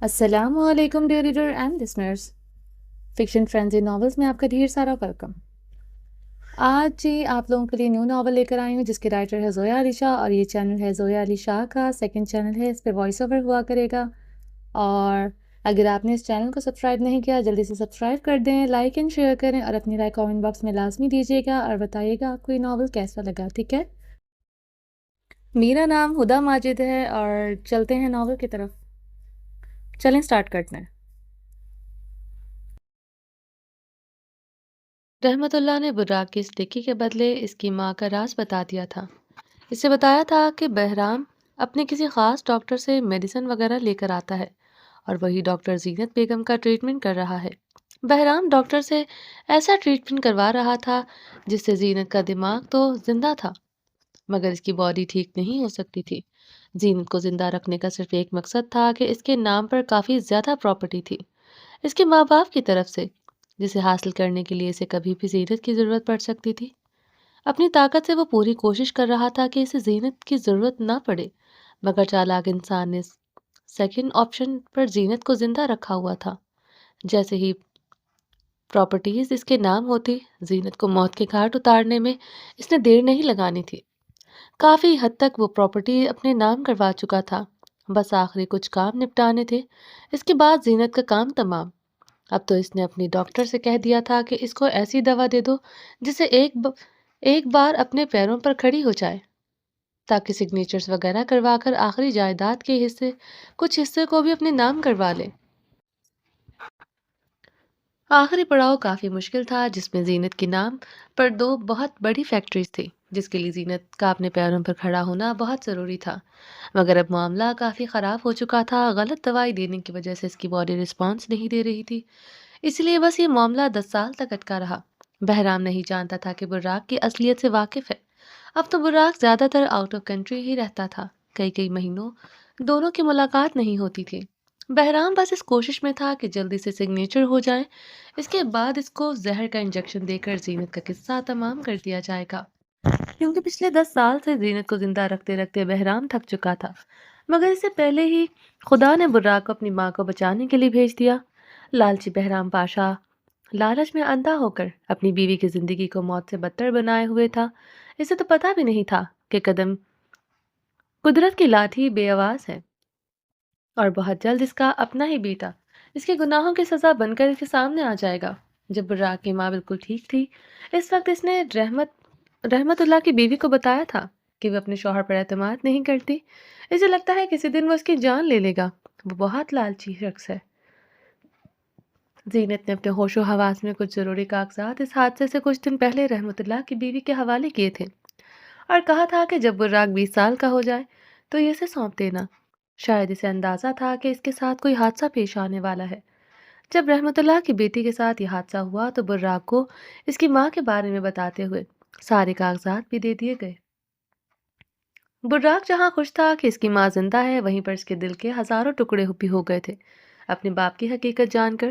السلام علیکم dear reader and listeners, fiction frenzy novels میں آپ کا ڈھیر سارا ویلکم۔ آج جی آپ لوگوں کے لیے نیو ناول لے کر آئی ہوں جس کے رائٹر ہے زویا علی شاہ، اور یہ چینل ہے زویا علی شاہ کا سیکنڈ چینل ہے، اس پہ وائس اوور ہوا کرے گا۔ اور اگر آپ نے اس چینل کو سبسکرائب نہیں کیا جلدی سے سبسکرائب کر دیں، لائک اینڈ شیئر کریں، اور اپنی رائے کامنٹ باکس میں لازمی دیجیے گا اور بتائیے گا آپ کو یہ ناول کیسا لگا، ٹھیک ہے؟ میرا نام ہدا ماجد ہے اور چلتے ہیں ناول کی طرف، چلیں سٹارٹ کرتے ہیں۔ رحمت اللہ نے براق کی اس ٹکی کے بدلے اس کی ماں کا راز بتا دیا تھا۔ اسے بتایا تھا کہ بہرام اپنے کسی خاص ڈاکٹر سے میڈیسن وغیرہ لے کر آتا ہے اور وہی ڈاکٹر زینت بیگم کا ٹریٹمنٹ کر رہا ہے۔ بہرام ڈاکٹر سے ایسا ٹریٹمنٹ کروا رہا تھا جس سے زینت کا دماغ تو زندہ تھا مگر اس کی باڈی ٹھیک نہیں ہو سکتی تھی۔ زینت کو زندہ رکھنے کا صرف ایک مقصد تھا کہ اس کے نام پر کافی زیادہ پراپرٹی تھی اس کے ماں باپ کی طرف سے، جسے حاصل کرنے کے لیے اسے کبھی بھی زینت کی ضرورت پڑ سکتی تھی۔ اپنی طاقت سے وہ پوری کوشش کر رہا تھا کہ اسے زینت کی ضرورت نہ پڑے، مگر چالاک انسان نے سیکنڈ آپشن پر زینت کو زندہ رکھا ہوا تھا۔ جیسے ہی پراپرٹیز اس کے نام ہوتی، زینت کو موت کے گھاٹ اتارنے میں اس نے دیر نہیں لگانی تھی۔ کافی حد تک وہ پراپرٹی اپنے نام کروا چکا تھا، بس آخری کچھ کام نپٹانے تھے، اس کے بعد زینت کا کام تمام۔ اب تو اس نے اپنی ڈاکٹر سے کہہ دیا تھا کہ اس کو ایسی دوا دے دو جسے ایک بار اپنے پیروں پر کھڑی ہو جائے، تاکہ سگنیچرز وغیرہ کروا کر آخری جائیداد کے کچھ حصے کو بھی اپنے نام کروا لے۔ آخری پڑاؤ کافی مشکل تھا جس میں زینت کے نام پر 2 بہت بڑی فیکٹریز تھی، جس کے لیے زینت کا اپنے پیروں پر کھڑا ہونا بہت ضروری تھا۔ مگر اب معاملہ کافی خراب ہو چکا تھا، غلط دوائی دینے کی وجہ سے اس کی باڈی رسپانس نہیں دے رہی تھی، اس لیے بس یہ معاملہ 10 سال تک اٹکا رہا۔ بہرام نہیں جانتا تھا کہ براق کی اصلیت سے واقف ہے۔ اب تو براق زیادہ تر آؤٹ آف کنٹری ہی رہتا تھا، کئی مہینوں دونوں کی ملاقات نہیں ہوتی تھی۔ بہرام بس اس کوشش میں تھا کہ جلدی سے سگنیچر ہو جائے، اس کے بعد اس کو زہر کا انجیکشن دے کر زینت کا قصہ تمام کر دیا جائے گا، کیونکہ پچھلے 10 سال سے زینت کو زندہ رکھتے رکھتے بہرام تھک چکا تھا۔ مگر اس سے پہلے ہی خدا نے براق کو اپنی ماں کو بچانے کے لیے بھیج دیا۔ لالچی بہرام پاشا لالچ میں اندھا ہو کر اپنی بیوی کی زندگی کو موت سے بدتر بنائے ہوئے تھا۔ اسے تو پتا بھی نہیں تھا کہ قدم قدرت کی لاٹھی بے آواز ہے، اور بہت جلد اس کا اپنا ہی بیٹا اس کے گناہوں کی سزا بن کر اس کے سامنے آ جائے گا۔ جب براق کی ماں بالکل ٹھیک تھی، اس وقت اس نے رحمت اللہ کی بیوی کو بتایا تھا کہ وہ اپنے شوہر پر اعتماد نہیں کرتی، اسے لگتا ہے کسی دن وہ اس کی جان لے لے گا، وہ بہت لالچی شخص ہے۔ زینت نے اپنے ہوش و حواس میں کچھ ضروری کاغذات اس حادثے سے کچھ دن پہلے رحمت اللہ کی بیوی کے حوالے کیے تھے اور کہا تھا کہ جب براق 20 سال کا ہو جائے تو یہ اسے سونپ دینا۔ شاید اسے اندازہ تھا کہ اس کے ساتھ کوئی حادثہ پیش آنے والا ہے۔ جب رحمت اللہ کی بیٹی کے ساتھ یہ حادثہ ہوا تو براق کو اس کی ماں کے بارے میں بتاتے ہوئے سارے کاغذات بھی دے دیے گئے۔ براق جہاں خوش تھا کہ اس کی ماں زندہ ہے، وہیں پر اس کے دل کے ہزاروں ٹکڑے بھی ہو گئے تھے۔ اپنے باپ کی حقیقت جان کر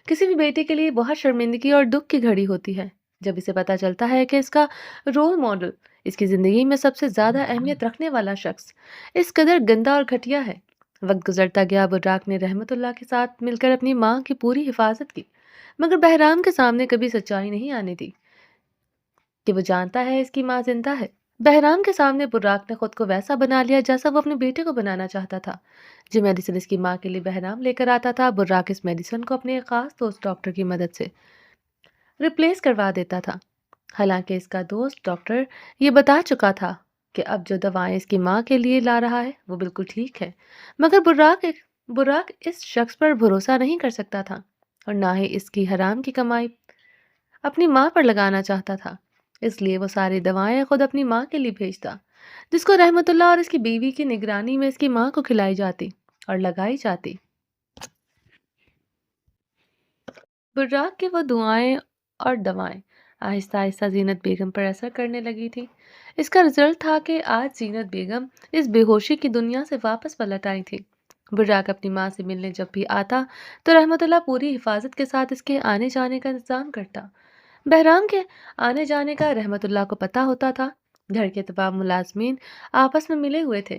کسی بھی بیٹے کے لیے بہت شرمندگی اور دکھ کی گھڑی ہوتی ہے، جب اسے پتا چلتا ہے کہ اس کا رول ماڈل، اس کی زندگی میں سب سے زیادہ اہمیت رکھنے والا شخص اس قدر گندا اور گھٹیا ہے۔ وقت گزرتا گیا، براق نے رحمت اللہ کے ساتھ مل کر اپنی ماں کی پوری حفاظت کی، مگر بہرام کے سامنے کبھی سچائی نہیں آنے دی کہ وہ جانتا ہے اس کی ماں زندہ ہے۔ بہرام کے سامنے براق نے خود کو ویسا بنا لیا جیسا وہ اپنے بیٹے کو بنانا چاہتا تھا۔ جو میڈیسن اس کی ماں کے لیے بہرام لے کر آتا تھا، براق اس میڈیسن کو اپنے ایک خاص دوست ڈاکٹر کی مدد سے ریپلیس کروا دیتا تھا۔ حالانکہ اس کا دوست ڈاکٹر یہ بتا چکا تھا کہ اب جو دوائیں اس کی ماں کے لیے لا رہا ہے وہ بالکل ٹھیک ہے، مگر براق اس شخص پر بھروسہ نہیں کر سکتا تھا اور نہ ہی اس کی حرام کی کمائی اپنی ماں پر لگانا چاہتا تھا، اس لیے وہ ساری دوائیں خود اپنی ماں کے لیے بھیجتا، جس کو رحمت اللہ اور اس کی بیوی کی نگرانی میں اس کی ماں کو کھلائی جاتی اور لگائی جاتی۔ براق کی وہ دعائیں اور دوائیں آہستہ آہستہ زینت بیگم پر اثر کرنے لگی تھی۔ اس کا رزلٹ تھا کہ آج زینت بیگم اس بے ہوشی کی دنیا سے واپس پلٹ آئی تھی۔ براق اپنی ماں سے ملنے جب بھی آتا تو رحمت اللہ پوری حفاظت کے ساتھ اس کے آنے جانے کا انتظام کرتا۔ بہرام کے آنے جانے کا رحمت اللہ کو پتہ ہوتا تھا۔ گھر کے تمام ملازمین آپس میں ملے ہوئے تھے،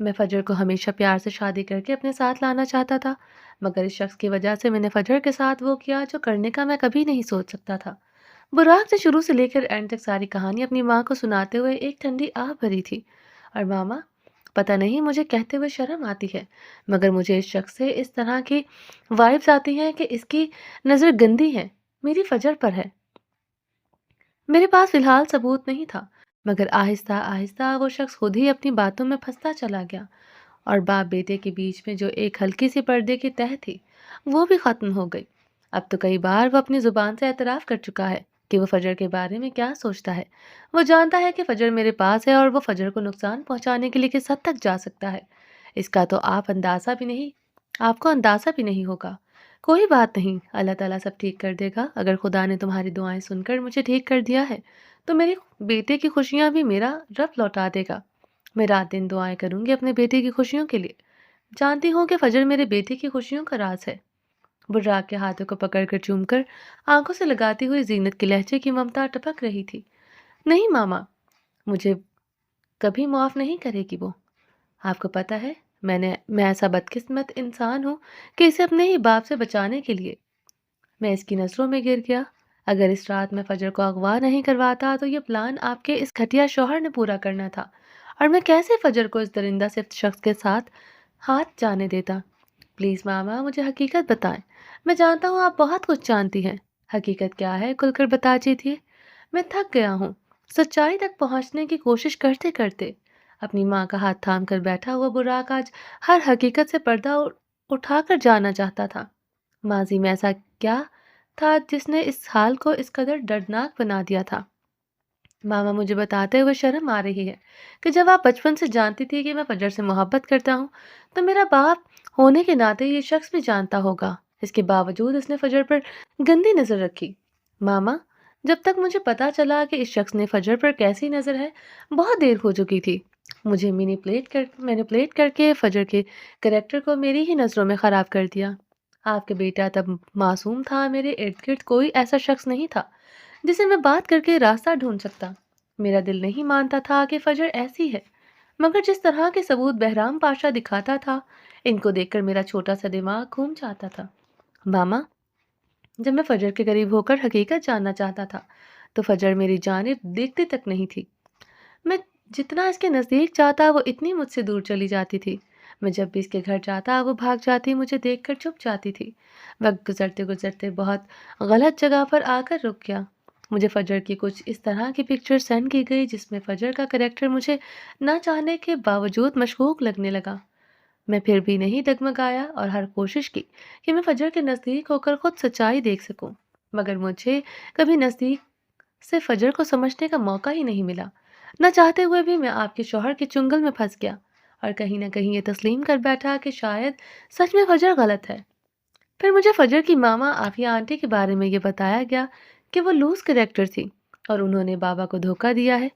میں فجر کو ہمیشہ پیار سے شادی کر کے اپنے ساتھ لانا چاہتا تھا، مگر اس شخص کی وجہ سے میں نے فجر کے ساتھ وہ کیا جو کرنے کا میں کبھی نہیں سوچ سکتا تھا۔ براق نے شروع سے لے کر اینڈ تک ساری کہانی اپنی ماں کو سناتے ہوئے ایک ٹھنڈی آہ بھری تھی۔ اور ماما، پتہ نہیں مجھے کہتے ہوئے شرم آتی ہے، مگر مجھے اس شخص سے اس طرح کی وائبز آتی ہیں کہ اس کی نظر گندی ہے، میری فجر پر ہے۔ میرے پاس فی الحال ثبوت نہیں تھا، مگر آہستہ آہستہ وہ شخص خود ہی اپنی باتوں میں پھنستا چلا گیا، اور باپ بیٹے کے بیچ میں جو ایک ہلکی سی پردے کی تہ تھی وہ بھی ختم ہو گئی۔ اب تو کئی بار وہ اپنی زبان سے اعتراف کر چکا ہے کہ وہ فجر کے بارے میں کیا سوچتا ہے۔ وہ جانتا ہے کہ فجر میرے پاس ہے اور وہ فجر کو نقصان پہنچانے کے لیے کس حد تک جا سکتا ہے، اس کا تو آپ کو اندازہ بھی نہیں ہوگا۔ کوئی بات نہیں، اللہ تعالیٰ سب ٹھیک کر دے گا۔ اگر خدا نے تمہاری دعائیں سن کر مجھے ٹھیک کر دیا ہے تو میرے بیٹے کی خوشیاں بھی میرا رب لوٹا دے گا۔ میں رات دن دعائیں کروں گی اپنے بیٹے کی خوشیوں کے لیے، جانتی ہوں کہ فجر میرے بیٹے کی خوشیوں کا راز ہے۔ براق کے ہاتھوں کو پکڑ کر چوم کر آنکھوں سے لگاتی ہوئی زینت کے لہجے کی ممتا ٹپک رہی تھی۔ نہیں ماما، مجھے کبھی معاف نہیں کرے گی وہ۔ آپ کو پتہ ہے، میں ایسا بدقسمت انسان ہوں کہ اسے اپنے ہی باپ سے بچانے کے لیے میں اس کی نظروں میں گر گیا۔ اگر اس رات میں فجر کو اغوا نہیں کرواتا تو یہ پلان آپ کے اس گھٹیا شوہر نے پورا کرنا تھا، اور میں کیسے فجر کو اس درندہ سے شخص کے ساتھ ہاتھ جانے دیتا؟ پلیز ماما، مجھے حقیقت بتائیں۔ میں جانتا ہوں آپ بہت کچھ جانتی ہیں۔ حقیقت کیا ہے کھل کر بتا دیجیے۔ میں تھک گیا ہوں سچائی تک پہنچنے کی کوشش کرتے کرتے۔ اپنی ماں کا ہاتھ تھام کر بیٹھا ہوا براق آج ہر حقیقت سے پردہ اٹھا کر جانا چاہتا تھا۔ ماضی میں ایسا کیا تھا جس نے اس حال کو اس قدر دردناک بنا دیا تھا؟ ماما، مجھے بتاتے ہوئے شرم آ رہی ہے کہ جب آپ بچپن سے جانتی تھی کہ میں فجر سے محبت کرتا ہوں تو میرا باپ ہونے کے ناطے یہ شخص بھی جانتا ہوگا، اس کے باوجود اس نے فجر پر گندی نظر رکھی۔ ماما، جب تک مجھے پتا چلا کہ اس شخص نے فجر پر کیسی نظر ہے، بہت دیر ہو چکی تھی۔ مجھے مینیپولیٹ کر کے فجر کے کریکٹر کو میری ہی نظروں میں خراب کر دیا۔ آپ کے بیٹا تب معصوم تھا، میرے ارد گرد کوئی ایسا شخص نہیں تھا جسے میں بات کر کے راستہ ڈھونڈ سکتا۔ میرا دل نہیں مانتا تھا کہ فجر ایسی ہے، مگر جس طرح کے ثبوت بہرام پاشا دکھاتا تھا، ان کو دیکھ کر میرا چھوٹا سا دماغ گھوم جاتا تھا۔ ماما، جب میں فجر کے قریب ہو کر حقیقت جاننا چاہتا تھا تو فجر میری جانب دیکھتی تک نہیں تھی۔ میں جتنا اس کے نزدیک جاتا وہ اتنی مجھ سے دور چلی جاتی تھی۔ میں جب بھی اس کے گھر جاتا وہ بھاگ جاتی، مجھے دیکھ کر چھپ جاتی تھی۔ وقت گزرتے گزرتے بہت غلط جگہ پر آ کر رک گیا۔ مجھے فجر کی کچھ اس طرح کی پکچر سینڈ کی گئی جس میں فجر کا کریکٹر مجھے نہ چاہنے کے باوجود مشکوک لگنے لگا۔ میں پھر بھی نہیں ڈگمگایا اور ہر کوشش کی کہ میں فجر کے نزدیک ہو کر خود سچائی دیکھ سکوں، مگر مجھے کبھی نزدیک سے فجر کو سمجھنے کا موقع ہی نہیں ملا۔ نہ چاہتے ہوئے بھی میں آپ کے شوہر کے چنگل میں پھنس گیا اور کہیں نہ کہیں یہ تسلیم کر بیٹھا کہ شاید سچ میں فجر غلط ہے۔ پھر مجھے فجر کی ماما عافیہ آنٹی کے بارے میں یہ بتایا گیا کہ وہ لوز کریکٹر تھی اور انہوں نے بابا کو دھوکہ دیا ہے۔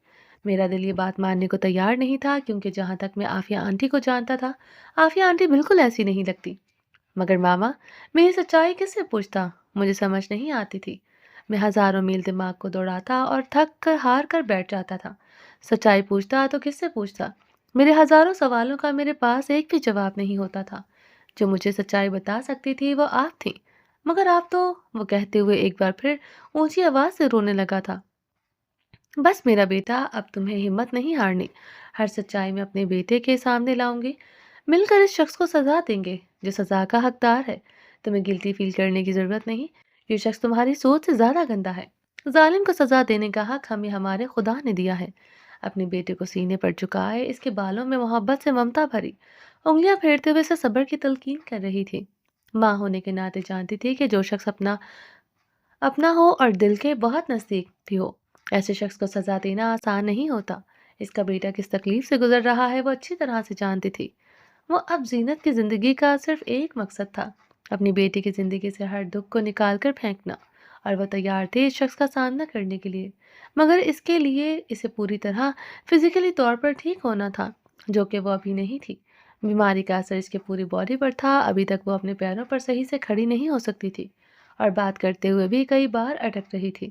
میرا دل یہ بات ماننے کو تیار نہیں تھا، کیونکہ جہاں تک میں عافیہ آنٹی کو جانتا تھا، عافیہ آنٹی بالکل ایسی نہیں لگتی۔ مگر ماما، میں یہ سچائی کس سے پوچھتا؟ مجھے سمجھ نہیں آتی تھی۔ میں ہزاروں میل دماغ کو دوڑاتا اور تھک کر ہار کر بیٹھ جاتا تھا۔ سچائی پوچھتا تو کس سے پوچھتا؟ میرے ہزاروں سوالوں کا میرے پاس ایک بھی جواب نہیں ہوتا تھا۔ جو مجھے سچائی بتا سکتی تھی وہ آپ تھیں، مگر آپ تو، وہ کہتے ہوئے ایک بار پھر اونچی آواز سے رونے لگا تھا۔ بس میرا بیٹا، اب تمہیں ہمت نہیں ہارنی۔ ہر سچائی میں اپنے بیٹے کے سامنے لاؤں گی۔ مل کر اس شخص کو سزا دیں گے جو سزا کا حقدار ہے۔ تمہیں گلٹی فیل کرنے کی ضرورت نہیں، یہ شخص تمہاری سوچ سے زیادہ گندا ہے۔ ظالم کو سزا دینے کا حق ہمیں ہمارے خدا نے دیا ہے۔ اپنے بیٹے کو سینے پر جھکائے، اس کے بالوں میں محبت سے ممتا بھری انگلیاں پھیرتے ہوئے اسے صبر کی تلقین کر رہی تھی۔ ماں ہونے کے ناطے جانتی تھی کہ جو شخص اپنا ہو اور دل کے بہت نزدیک بھی ہو، ایسے شخص کو سزا دینا آسان نہیں ہوتا۔ اس کا بیٹا کس تکلیف سے گزر رہا ہے وہ اچھی طرح سے جانتی تھی۔ وہ اب زینت کی زندگی کا صرف ایک مقصد تھا، اپنی بیٹی کی زندگی سے ہر دکھ کو نکال کر پھینکنا، اور وہ تیار تھے اس شخص کا سامنا کرنے کے لیے، مگر اس کے لیے اسے پوری طرح فزیکلی طور پر ٹھیک ہونا تھا، جو کہ وہ ابھی نہیں تھی۔ بیماری کا اثر اس کے پوری باڈی پر تھا۔ ابھی تک وہ اپنے پیروں پر صحیح سے کھڑی نہیں ہو سکتی تھی اور بات کرتے ہوئے بھی کئی بار اٹک رہی تھی۔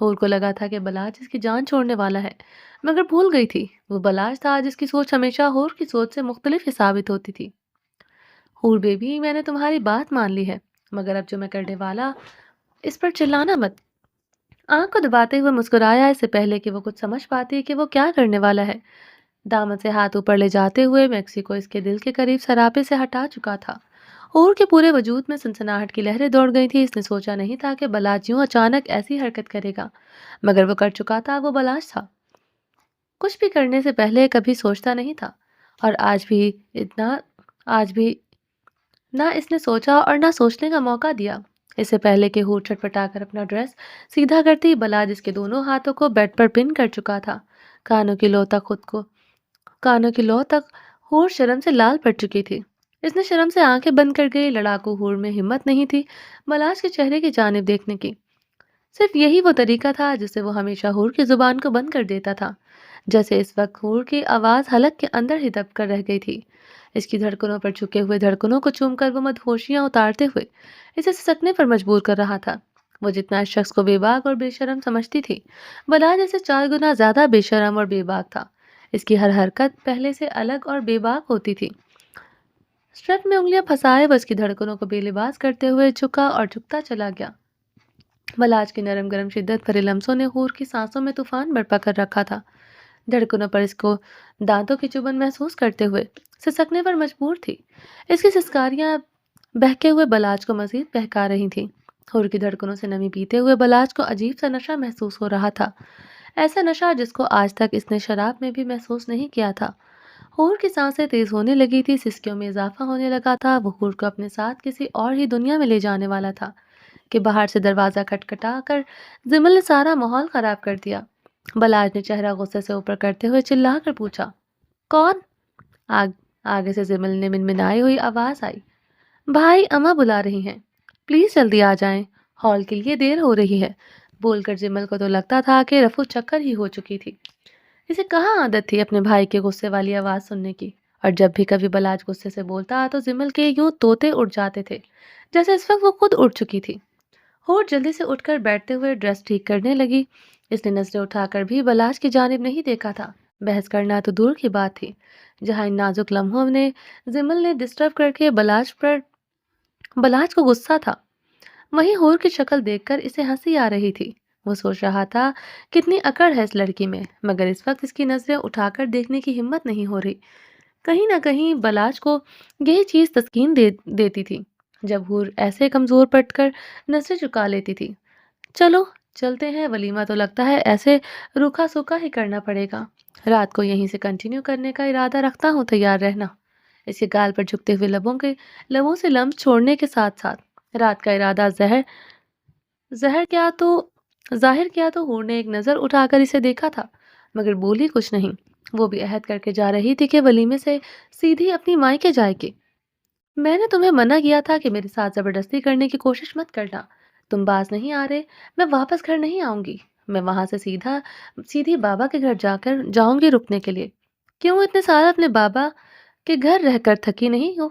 ہور کو لگا تھا کہ بلاج اس کی جان چھوڑنے والا ہے، مگر بھول گئی تھی وہ بلاج تھا جس کی سوچ ہمیشہ ہور کی سوچ سے مختلف ہی ثابت ہوتی تھی۔ ہور بیبی، میں نے تمہاری بات مان لی ہے، مگر اب جو میں کرنے والا اس پر چلانا مت۔ آنکھ کو دباتے ہوئے مسکرایا اس سے پہلے کہ وہ کچھ سمجھ پاتی کہ وہ کیا کرنے والا ہے۔ دامن سے ہاتھ اوپر لے جاتے ہوئے میکسی کو اس کے دل کے قریب سراپے سے ہٹا چکا تھا۔ اور کے پورے وجود میں سنسناہٹ کی لہریں دوڑ گئی تھی۔ اس نے سوچا نہیں تھا کہ بلاج یوں اچانک ایسی حرکت کرے گا، مگر وہ کر چکا تھا۔ وہ بلاج تھا، کچھ بھی کرنے سے پہلے کبھی سوچتا نہیں تھا، اور آج بھی نہ اس نے سوچا اور نہ سوچنے کا موقع دیا۔ اس سے پہلے کہ ہور چھٹپٹا کر اپنا ڈریس سیدھا کرتی، بلاج اس کے دونوں ہاتھوں کو بیڈ پر پن کر چکا تھا۔ کانوں کی لو تک ہور شرم سے لال پڑ چکی تھی۔ اس نے شرم سے آنکھیں بند کر گئی۔ لڑاکو ہور میں ہمت نہیں تھی بلاج کے چہرے کی جانب دیکھنے کی۔ صرف یہی وہ طریقہ تھا جس سے وہ ہمیشہ ہور کی زبان کو بند کر دیتا تھا، جیسے اس وقت ہور کی آواز حلق کے اندر ہی دب کر رہ گئی تھی۔ اس کی دھڑکنوں پر جھکے ہوئے دھڑکنوں کو چوم کر وہ مدہوشیاں اتارتے ہوئے اسے سسکنے پر مجبور کر رہا تھا۔ وہ جتنا اس شخص کو بے باک اور بے شرم سمجھتی تھی، بلاج اسے 4 گنا زیادہ بے شرم اور بے باک تھا۔ اس کی ہر حرکت پہلے سے الگ اور بے باک ہوتی تھی۔ اسٹرپ میں انگلیاں پھنسائے وہ اس کی دھڑکنوں کو بے لباس کرتے ہوئے جھکا اور جھکتا چلا گیا۔ بلاج کی نرم گرم شدت بھرے لمسوں نے ہور کی سانسوں میں طوفان برپا کر رکھا تھا۔ دھڑکنوں پر اس کو دانتوں کی چبھن محسوس کرتے ہوئے سسکنے پر مجبور تھی۔ اس کی سسکاریاں بہکے ہوئے بلاج کو مزید بہکا رہی تھیں۔ ہور کی دھڑکنوں سے نمی پیتے ہوئے بلاج کو عجیب سا نشہ محسوس ہو رہا تھا، ایسا نشہ جس کو آج تک اس نے شراب میں بھی محسوس نہیں کیا تھا۔ ہور کی سانسیں تیز ہونے لگی تھی، سسکیوں میں اضافہ ہونے لگا تھا۔ وہ ہور کو اپنے ساتھ کسی اور ہی دنیا میں لے جانے والا تھا کہ باہر سے دروازہ کھٹکھٹا کر زمل نے سارا ماحول خراب کر دیا۔ بلاج نے چہرہ غصے سے اوپر کرتے ہوئے چلا کر پوچھا، کون؟ آگے سے زمل نے منمنائی ہوئی آواز آئی، بھائی، اماں بلا رہی ہیں، پلیز جلدی آ جائیں، ہال کے لیے دیر ہو رہی ہے۔ بول کر زمل کو تو لگتا تھا کہ رفو چکر ہی ہو چکی تھی۔ اسے کہاں عادت تھی اپنے بھائی کے غصے والی آواز سننے کی، اور جب بھی کبھی بلاج غصے سے بولتا تو زمل کے یوں طوطے اڑ جاتے تھے جیسے اس وقت وہ خود اڑ چکی تھی۔ ہور جلدی سے اٹھ کر بیٹھتے ہوئے ڈریس ٹھیک کرنے لگی۔ اس نے نظریں اٹھا کر بھی بلاج کی جانب نہیں دیکھا تھا۔ بحث کرنا تو دور کی بات تھی، جہاں ان نازک لمحوں نے زمل نے ڈسٹرب کر کے بلاج کو غصہ تھا، وہیں ہور کی شکل دیکھ کر اسے ہنسی آ رہی تھی۔ وہ سوچ رہا تھا کتنی اکڑ ہے اس لڑکی میں، مگر اس وقت اس کی نظریں اٹھا کر دیکھنے کی ہمت نہیں ہو رہی۔ کہیں نہ کہیں بلاج کو یہی چیز تسکین دیتی تھی جب ہور ایسے کمزور پٹ کر نظریں چکا لیتی تھی۔ چلو چلتے ہیں، ولیمہ تو لگتا ہے ایسے روکھا سوکھا ہی کرنا پڑے گا، رات کو یہیں سے کنٹینیو کرنے کا ارادہ رکھتا ہوں، تیار رہنا۔ اس کے گال پر جھکتے ہوئے لبوں سے لمس چھوڑنے کے ساتھ ساتھ رات کا ارادہ ظاہر کیا تو ہور نے ایک نظر اٹھا کر اسے دیکھا تھا، مگر بولی کچھ نہیں۔ وہ بھی عہد کر کے جا رہی تھی کہ ولیمے سے سیدھی اپنی مائکے جائے گی۔ میں نے تمہیں منع کیا تھا کہ میرے ساتھ زبردستی کرنے کی کوشش مت کرنا۔ تم باز نہیں آ رہے، میں واپس گھر نہیں آؤں گی، میں وہاں سے سیدھی بابا کے گھر جاؤں گی رکنے کے لیے۔ کیوں اتنے سال اپنے بابا کے گھر رہ کر تھکی نہیں ہو؟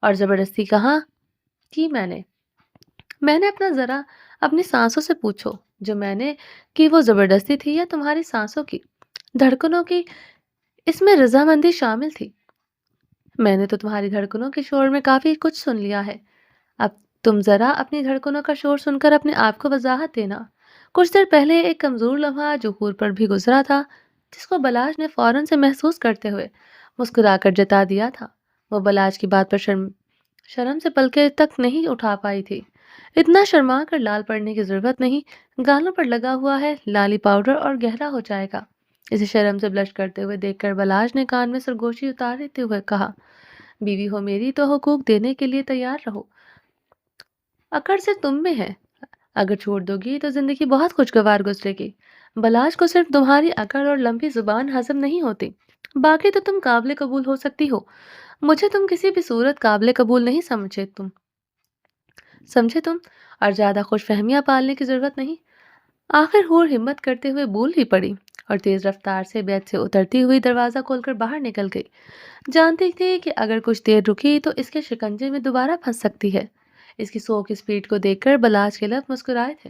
اور زبردستی کہاں کی میں نے اپنا ذرا اپنی سانسوں سے پوچھو، جو میں نے کی وہ زبردستی تھی یا تمہاری سانسوں کی دھڑکنوں کی؟ اس میں رضامندی شامل تھی۔ میں نے تو تمہاری دھڑکنوں کے شور میں کافی کچھ سن لیا ہے، اب تم ذرا اپنی دھڑکنوں کا شور سن کر اپنے آپ کو وضاحت دینا۔ کچھ دیر پہلے ایک کمزور لمحہ جو ہور پر بھی گزرا تھا، جس کو بلاج نے فوراً سے محسوس کرتے ہوئے مسکرا کر جتا دیا تھا، وہ بلاج کی بات پر شرم سے پلکیں تک نہیں اٹھا پائی تھی۔ اتنا شرما کر لال پڑنے کی ضرورت نہیں، گالوں پر لگا ہوا ہے لالی پاؤڈر اور گہرا ہو جائے گا۔ اسے شرم سے بلش کرتے ہوئے دیکھ کر بلاج نے کان میں سرگوشی اتارتے ہوئے کہا، بیوی ہو میری تو حقوق دینے کے لیے تیار رہو، اکڑ سے تم میں ہے، اگر چھوڑ دو گی تو زندگی بہت خوشگوار گزرے گی۔ بلاج کو صرف تمہاری اکڑ اور لمبی زبان ہضم نہیں ہوتی، باقی تو تم قابل قبول ہو سکتی ہو، مجھے تم کسی بھی صورت قابل قبول نہیں سمجھے تم، اور زیادہ خوش فہمیاں پالنے کی ضرورت نہیں۔ آخر ہور ہمت کرتے ہوئے بول ہی پڑی اور تیز رفتار سے بیت سے اترتی ہوئی دروازہ کھول کر باہر نکل گئی۔ جانتی تھی کہ اگر کچھ دیر رکی تو اس کے شکنجے میں دوبارہ پھنس سکتی ہے۔ اس کی سو کی سپیڈ کو دیکھ کر بلاج کے لب مسکرائے تھے۔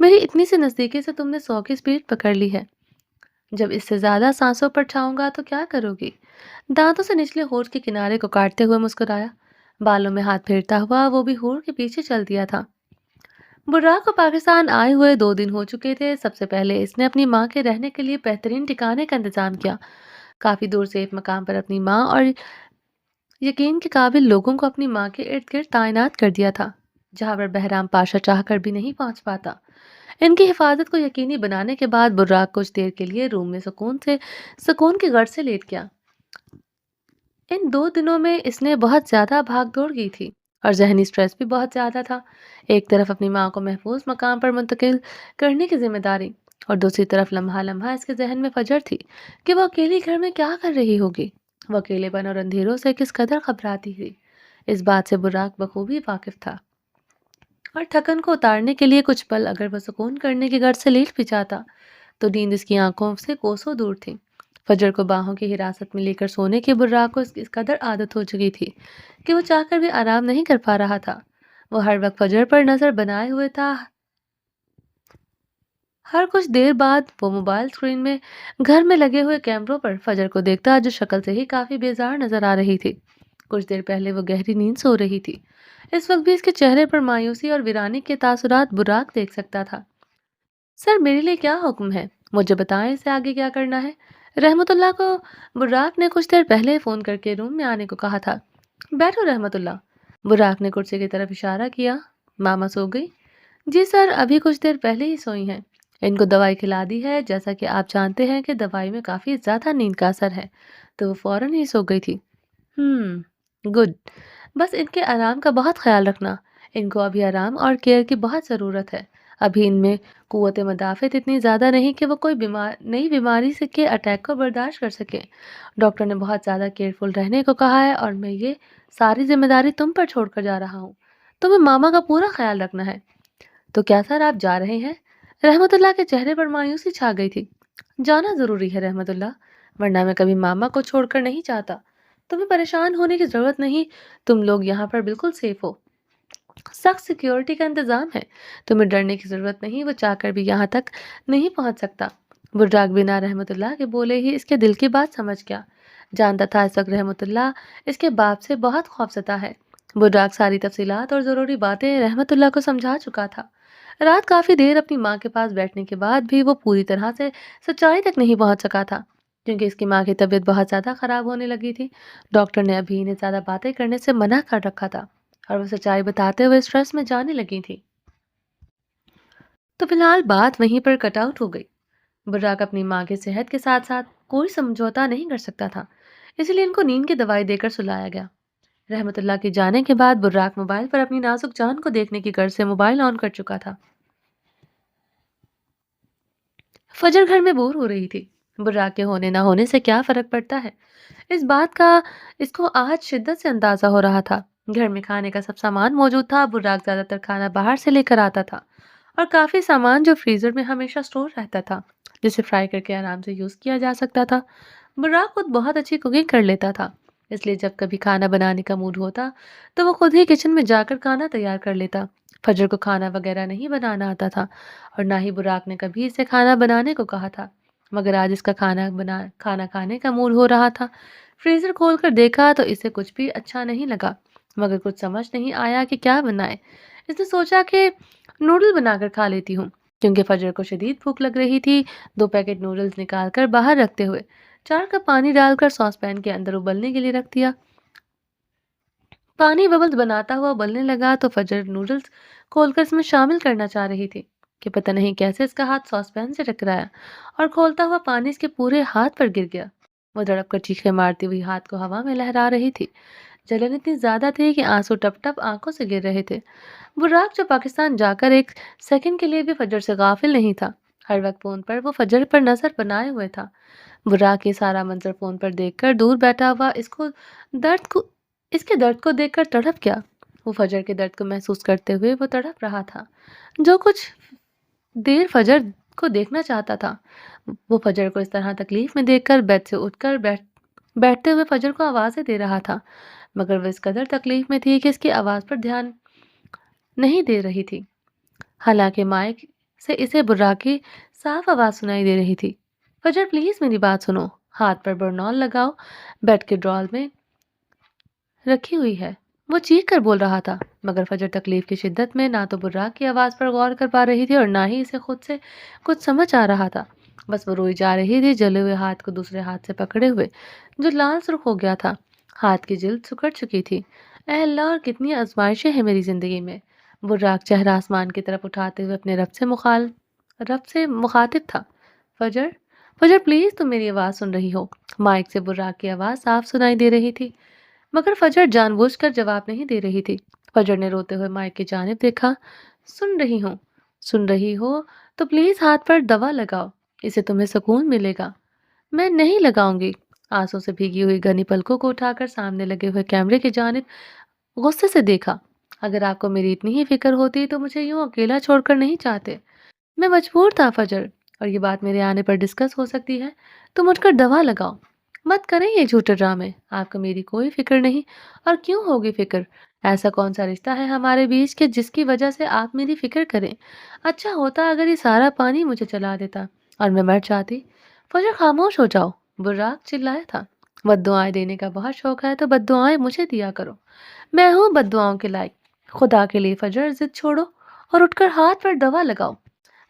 میری اتنی سی نزدیکی سے تم نے 100 کی سپیڈ پکڑ لی ہے۔ جب اس سے زیادہ سانسوں پر چھاؤں گا تو کیا کرو گی؟ دانتوں سے نچلے ہونٹ کے کنارے کو کاٹتے ہوئے مسکرایا۔ بالوں میں ہاتھ پھیرتا ہوا وہ بھی ہور کے پیچھے چل دیا تھا۔ براق کو پاکستان آئے ہوئے 2 دن ہو چکے تھے۔ سب سے پہلے اس نے اپنی ماں کے رہنے کے لیے بہترین ٹھکانے کا انتظام کیا۔ کافی دور سے ایک مقام پر اپنی ماں اور یقین کے قابل لوگوں کو اپنی ماں کے ارد گرد تعینات کر دیا تھا، جہاں پر بہرام پاشا چاہ کر بھی نہیں پہنچ پاتا۔ ان کی حفاظت کو یقینی بنانے کے بعد براق کچھ دیر کے لیے روم میں سکون کی غرض سے لیٹ گیا۔ ان 2 دنوں میں اس نے بہت زیادہ بھاگ دوڑ کی تھی اور ذہنی سٹریس بھی بہت زیادہ تھا۔ ایک طرف اپنی ماں کو محفوظ مقام پر منتقل کرنے کی ذمہ داری اور دوسری طرف لمحہ لمحہ اس کے ذہن میں فجر تھی کہ وہ اکیلی گھر میں کیا کر رہی ہوگی۔ وہ اکیلے پن اور اندھیروں سے کس قدر گھبراتی تھی، اس بات سے براق بخوبی واقف تھا، اور تھکن کو اتارنے کے لیے کچھ پل اگر وہ سکون کرنے کی غرض سے لیٹ بھی جاتا تو نیند اس کی آنکھوں سے کوسوں دور تھی۔ فجر کو باہوں کی حراست میں لے کر سونے کی براق کو اس قدر عادت ہو چکی تھی کہ وہ چاہ کر بھی آرام نہیں کر پا رہا تھا۔ وہ ہر وقت فجر پر نظر بنائے ہوئے تھا۔ ہر کچھ دیر بعد وہ موبائل اسکرین میں گھر میں لگے ہوئے کیمروں پر فجر کو دیکھتا، جو شکل سے ہی کافی بیزار نظر آ رہی تھی۔ کچھ دیر پہلے وہ گہری نیند سو رہی تھی۔ اس وقت بھی اس کے چہرے پر مایوسی اور ویرانی کے تاثرات براق دیکھ سکتا تھا۔ سر، میرے لیے کیا حکم ہے؟ مجھے بتائیں اسے آگے کیا کرنا ہے؟ رحمت اللہ کو براق نے کچھ دیر پہلے فون کر کے روم میں آنے کو کہا تھا۔ بیٹھو رحمت اللہ۔ براق نے کرسی کی طرف اشارہ کیا۔ ماما سو گئی؟ جی سر، ابھی کچھ دیر پہلے ہی سوئی ہیں۔ ان کو دوائی کھلا دی ہے؟ جیسا کہ آپ جانتے ہیں کہ دوائی میں کافی زیادہ نیند کا اثر ہے، تو وہ فوراً ہی سو گئی تھی۔ گڈ۔ بس ان کے آرام کا بہت خیال رکھنا۔ ان کو ابھی آرام اور کیئر کی بہت ضرورت ہے۔ ابھی ان میں قوت مدافعت اتنی زیادہ نہیں کہ وہ کوئی نئی بیماری سے کے اٹیک کو برداشت کر سکے۔ ڈاکٹر نے بہت زیادہ کیئرفل رہنے کو کہا ہے اور میں یہ ساری ذمہ داری تم پر چھوڑ کر جا رہا ہوں۔ تمہیں ماما کا پورا خیال رکھنا ہے۔ تو کیا سر آپ جا رہے ہیں؟ رحمت اللہ کے چہرے پر مایوسی چھا گئی تھی۔ جانا ضروری ہے رحمت اللہ، ورنہ میں کبھی ماما کو چھوڑ کر نہیں چاہتا۔ تمہیں پریشان ہونے کی ضرورت نہیں، تم لوگ یہاں پر بالکل سیف ہو۔ سخت سیکیورٹی کا انتظام ہے، تمہیں ڈرنے کی ضرورت نہیں، وہ چاہ کر بھی یہاں تک نہیں پہنچ سکتا۔ براق بنا رحمت اللہ کے بولے ہی اس کے دل کی بات سمجھ گیا، جانتا تھا اس وقت رحمت اللہ اس کے باپ سے بہت خوفزدہ ہے۔ براق ساری تفصیلات اور ضروری باتیں رحمت اللہ کو سمجھا چکا تھا۔ رات کافی دیر اپنی ماں کے پاس بیٹھنے کے بعد بھی وہ پوری طرح سے سچائی تک نہیں پہنچ سکا تھا، کیونکہ اس کی ماں کی طبیعت بہت زیادہ خراب ہونے لگی تھی۔ ڈاکٹر نے ابھی انہیں زیادہ باتیں کرنے سے منع کر رکھا تھا اور وہ سچائی بتاتے ہوئے سٹریس میں جانے لگی تھی۔ تو فی الحال بات وہیں پر کٹ آؤٹ ہو گئی۔ براق اپنی ماں کی صحت کے ساتھ ساتھ کوئی سمجھوتا نہیں کر سکتا تھا، اس لیے ان کو نیند کی دوائی دے کر سلایا گیا۔ رحمت اللہ کے جانے کے بعد براق موبائل پر اپنی نازک جان کو دیکھنے کی غرض سے موبائل آن کر چکا تھا۔ فجر گھر میں بور ہو رہی تھی۔ براق کے ہونے نہ ہونے سے کیا فرق پڑتا ہے، اس بات کا اس کو آج شدت سے اندازہ ہو رہا تھا۔ گھر میں کھانے کا سب سامان موجود تھا۔ براق زیادہ تر کھانا باہر سے لے کر آتا تھا اور کافی سامان جو فریزر میں ہمیشہ سٹور رہتا تھا، جسے فرائی کر کے آرام سے یوز کیا جا سکتا تھا۔ براق خود بہت اچھی کوکنگ کر لیتا تھا، اس لیے جب کبھی کھانا بنانے کا موڈ ہوتا تو وہ خود ہی کچن میں جا کر کھانا تیار کر لیتا۔ فجر کو کھانا وغیرہ نہیں بنانا آتا تھا اور نہ ہی براق نے کبھی اسے کھانا بنانے کو کہا تھا، مگر آج اس کا کھانا کھانے کا موڈ ہو رہا تھا۔ فریزر کھول کر دیکھا تو اسے کچھ بھی اچھا نہیں لگا، مگر کچھ سمجھ نہیں آیا کہ کیا بنائے۔ اس نے سوچا کہ نوڈل بنا کر کھا لیتی ہوں، کیونکہ فجر کو شدید بھوک لگ رہی تھی۔ 2 پیکٹ نوڈلز نکال کر باہر رکھتے ہوئے 4 کپ پانی ڈال کر ساس پین کے اندر ابلنے کے لیے رکھ دیا۔ پانی ببلز بناتا ہوا ابلنے لگا تو فجر نوڈلز کھول کر اس میں شامل کرنا چاہ رہی تھی کہ پتہ نہیں کیسے اس کا ہاتھ ساس پین سے ٹکرایا اور کھولتا ہوا پانی اس کے پورے ہاتھ پر گر گیا۔ وہ دڑپ کر چیخیں مارتی ہوئی ہاتھ کو ہوا میں لہرا رہی تھی۔ جلن اتنی زیادہ تھی کہ آنسو ٹپ ٹپ آنکھوں سے گر رہے تھے۔ براق جو پاکستان جا کر ایک سیکنڈ کے لیے بھی فجر سے غافل نہیں تھا، ہر وقت فون پر وہ فجر پر نظر بنائے ہوئے تھا۔ براق یہ سارا منظر فون پر دیکھ کر دور بیٹھا ہوا اس کے درد کو دیکھ کر تڑپ گیا۔ وہ فجر کے درد کو محسوس کرتے ہوئے وہ تڑپ رہا تھا، جو کچھ دیر فجر کو دیکھنا چاہتا تھا۔ وہ فجر کو اس طرح تکلیف میں دیکھ کر بیڈ سے اٹھ کر بیٹھتے ہوئے فجر کو آوازیں دے رہا تھا۔ مگر وہ اس قدر تکلیف میں تھی کہ اس کی آواز پر دھیان نہیں دے رہی تھی، حالانکہ مائک سے اسے براق کی صاف آواز سنائی دے رہی تھی۔ فجر پلیز میری بات سنو، ہاتھ پر برنول لگاؤ، بیڈ کے ڈرال میں رکھی ہوئی ہے، وہ چیخ کر بول رہا تھا۔ مگر فجر تکلیف کی شدت میں نہ تو براق کی آواز پر غور کر پا رہی تھی اور نہ ہی اسے خود سے کچھ سمجھ آ رہا تھا۔ بس وہ روئی جا رہی تھی، جلے ہوئے ہاتھ کو دوسرے ہاتھ سے پکڑے ہوئے جو لال سرخ ہو گیا تھا۔ ہاتھ کی جلد سکڑ چکی تھی۔ اے اللہ، اور کتنی آزمائشیں ہیں میری زندگی میں۔ براق چہرہ آسمان کی طرف اٹھاتے ہوئے اپنے رب سے مخاطب تھا۔ فجر فجر پلیز تم میری آواز سن رہی ہو؟ مائک سے براق کی آواز صاف سنائی دے رہی تھی، مگر فجر جان بوجھ کر جواب نہیں دے رہی تھی۔ فجر نے روتے ہوئے مائک کی جانب دیکھا۔ سن رہی ہو تو پلیز ہاتھ پر دوا لگاؤ، اسے تمہیں سکون ملے گا۔ میں نہیں لگاؤں گی۔ آنسوں سے بھیگی ہوئی گھنی پلکوں کو اٹھا کر سامنے لگے ہوئے کیمرے کی جانب غصے سے دیکھا۔ اگر آپ کو میری اتنی ہی فکر ہوتی تو مجھے یوں اکیلا چھوڑ کر نہیں چاہتے۔ میں مجبور تھا فجر، اور یہ بات میرے آنے پر ڈسکس ہو سکتی ہے۔ تم اٹھ کر دوا لگاؤ۔ مت کریں یہ جھوٹے ڈرامے، آپ کو میری کوئی فکر نہیں، اور کیوں ہوگی فکر؟ ایسا کون سا رشتہ ہے ہمارے بیچ کہ جس کی وجہ سے آپ میری فکر کریں؟ اچھا ہوتا اگر یہ سارا پانی مجھے چلا دیتا اور میں مر جاتی۔ فجر خاموش ہو جاؤ، براق چلایا تھا۔ بد دعائیں دینے کا بہت شوق ہے تو بد دعائیں مجھے دیا کرو، میں ہوں بد دعاؤں کے لائق۔ خدا کے لیے فجر ضد چھوڑو اور اٹھ کر ہاتھ پر دوا لگاؤ۔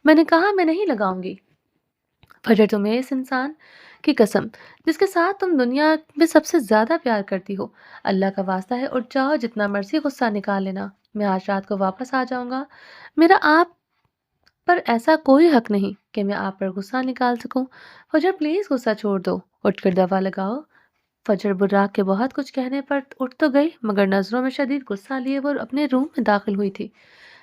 میں نے کہا میں نہیں لگاؤں گی۔ فجر، تمہیں اس انسان کی قسم جس کے ساتھ تم دنیا میں سب سے زیادہ پیار کرتی ہو، اللہ کا واسطہ ہے اٹھ جاؤ، جتنا مرضی غصہ نکال لینا، میں آج رات کو واپس آ جاؤں گا۔ میرا آپ پر ایسا کوئی حق نہیں کہ میں آپ پر غصہ نکال سکوں۔ فجر پلیز غصہ چھوڑ دو، اٹھ کر دوا لگاؤ۔ فجر براق کے بہت کچھ کہنے پر اٹھ تو گئی، مگر نظروں میں شدید غصہ لیے وہ اپنے روم میں داخل ہوئی تھی۔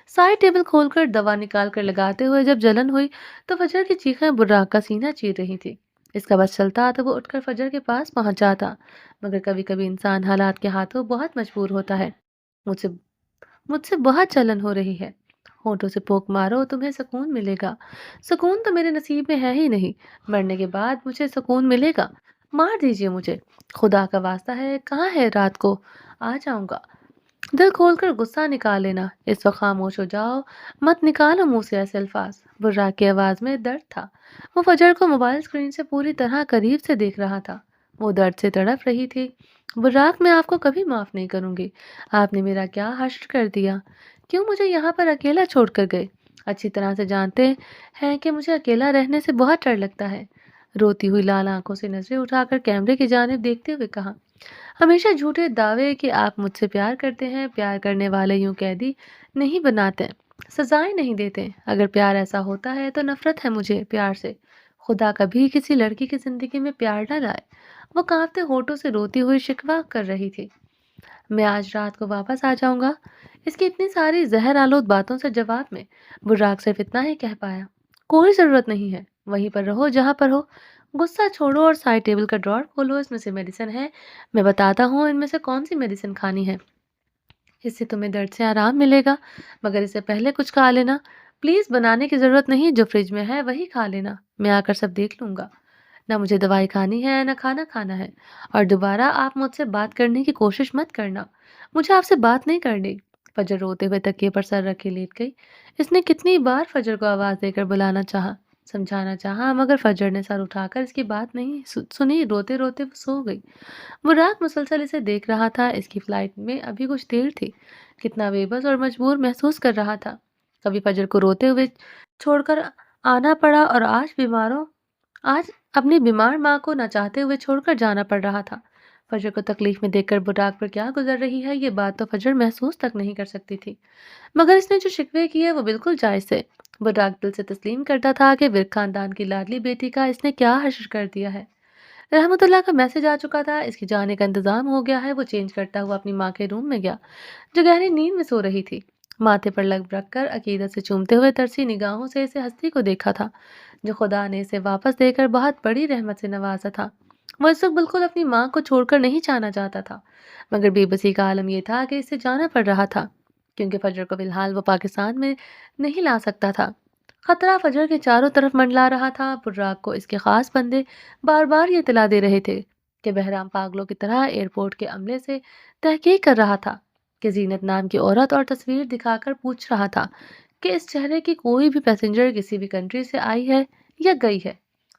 سائڈ ٹیبل کھول کر دوا نکال کر لگاتے ہوئے جب جلن ہوئی تو فجر کی چیخیں براق کا سینہ چیر رہی تھی۔ اس کا بس چلتا تو وہ اٹھ کر فجر کے پاس پہنچ جاتا، مگر کبھی کبھی انسان حالات کے ہاتھوں بہت مجبور ہوتا ہے۔ مجھ سے مجھ سے بہت جلن ہو رہی ہے، ہونٹوں سے پوک مارو، تمہیں سکون ملے گا۔ سکون تو میرے نصیب میں ہے ہی نہیں، مرنے کے بعد مجھے سکون ملے گا۔ مار دیجیے مجھے، خدا کا واسطہ ہے، کہاں ہے رات کو آ جاؤں گا۔ دل کھول کر غصہ نکال لینا، اس وقت خاموش ہو جاؤ، مت نکالو منہ سے ایسے الفاظ۔ براق کی آواز میں درد تھا۔ وہ فجر کو موبائل اسکرین سے پوری طرح قریب سے دیکھ رہا تھا، وہ درد سے تڑپ رہی تھی۔ براق، میں آپ کو کبھی معاف نہیں کروں گی، آپ نے میرا کیا حشر کر دیا، کیوں مجھے یہاں پر اکیلا چھوڑ کر گئے؟ اچھی طرح سے جانتے ہیں کہ مجھے اکیلا رہنے سے بہت ڈر لگتا ہے۔ روتی ہوئی لال آنکھوں سے نظریں اٹھا کر کیمرے کی جانب دیکھتے ہوئے کہا، ہمیشہ جھوٹے دعوے کہ آپ مجھ سے پیار کرتے ہیں، پیار کرنے والے یوں قیدی نہیں بناتے، سزائیں نہیں دیتے۔ اگر پیار ایسا ہوتا ہے تو نفرت ہے مجھے پیار سے۔ خدا کبھی کسی لڑکی کی زندگی میں پیار نہ لائے۔ وہ کانپتے ہونٹوں سے روتی ہوئی شکوہ کر رہی تھی۔ میں آج رات کو واپس آ جاؤں گا۔ اس کی اتنی ساری زہر آلود باتوں سے جواب میں براق صرف اتنا ہی کہہ پایا، کوئی ضرورت نہیں ہے، وہیں پر رہو جہاں پر ہو۔ غصہ چھوڑو اور سائڈ ٹیبل کا ڈراور کھولو، اس میں سے میڈیسن ہے، میں بتاتا ہوں ان میں سے کون سی میڈیسن کھانی ہے، اس سے تمہیں درد سے آرام ملے گا، مگر اس سے پہلے کچھ کھا لینا پلیز۔ بنانے کی ضرورت نہیں، جو فریج میں ہے وہی کھا لینا، میں آ کر سب دیکھ لوں گا۔ نہ مجھے دوائی کھانی ہے نہ کھانا کھانا ہے، اور دوبارہ آپ مجھ سے بات کرنے کی کوشش مت کرنا، مجھے آپ سے بات نہیں کرنی۔ فجر روتے ہوئے تکیے پر سر رکھے لیٹ گئی۔ اس نے کتنی بار فجر کو آواز دے کر بلانا چاہا، سمجھانا چاہا، مگر فجر نے سر اٹھا کر اس کی بات نہیں سنی۔ روتے روتے وہ سو گئی۔ براق مسلسل اسے دیکھ رہا تھا، اس کی فلائٹ میں ابھی کچھ دیر تھی۔ کتنا بے بس اور مجبور محسوس کر رہا تھا۔ کبھی فجر کو روتے ہوئے چھوڑ کر آنا پڑا اور آج اپنی بیمار ماں کو نہ چاہتے ہوئے چھوڑ کر جانا پڑ رہا تھا۔ فجر کو تکلیف میں دیکھ کر براق پر کیا گزر رہی ہے یہ بات تو فجر محسوس تک نہیں کر سکتی تھی، مگر اس نے جو شکوے کیے وہ بالکل جائز تھے۔ براق دل سے تسلیم کرتا تھا کہ ورک خاندان کی لاڈلی بیٹی کا اس نے کیا حشر کر دیا ہے۔ رحمت اللہ کا میسج آ چکا تھا، اس کی جانے کا انتظام ہو گیا ہے۔ وہ چینج کرتا ہوا اپنی ماں کے روم میں گیا جو گہری نیند میں سو رہی تھی۔ ماتھے پر لگ رکھ کر عقیدت سے چومتے ہوئے ترسی نگاہوں سے اسے ہستی کو دیکھا تھا جو خدا نے اسے واپس دے کر بہت بڑی رحمت سے نوازا تھا۔ وہ اس وقت بالکل اپنی ماں کو چھوڑ کر نہیں جانا چاہتا تھا، مگر بے بسی کا عالم یہ تھا کہ اسے جانا پڑ رہا تھا کیونکہ فجر کو فی الحال وہ پاکستان میں نہیں لا سکتا تھا۔ خطرہ فجر کے چاروں طرف منڈلا رہا تھا۔ براق کو اس کے خاص بندے بار بار یہ اطلاع دے رہے تھے کہ بہرام پاگلوں کی طرح ایئرپورٹ کے عملے سے تحقیق کر رہا تھا، کہ زینت نام کی عورت اور تصویر دکھا کر پوچھ رہا تھا کہ اس چہرے کی کوئی بھی پیسنجر کسی بھی کنٹری سے آئی ہے یا گئی ہے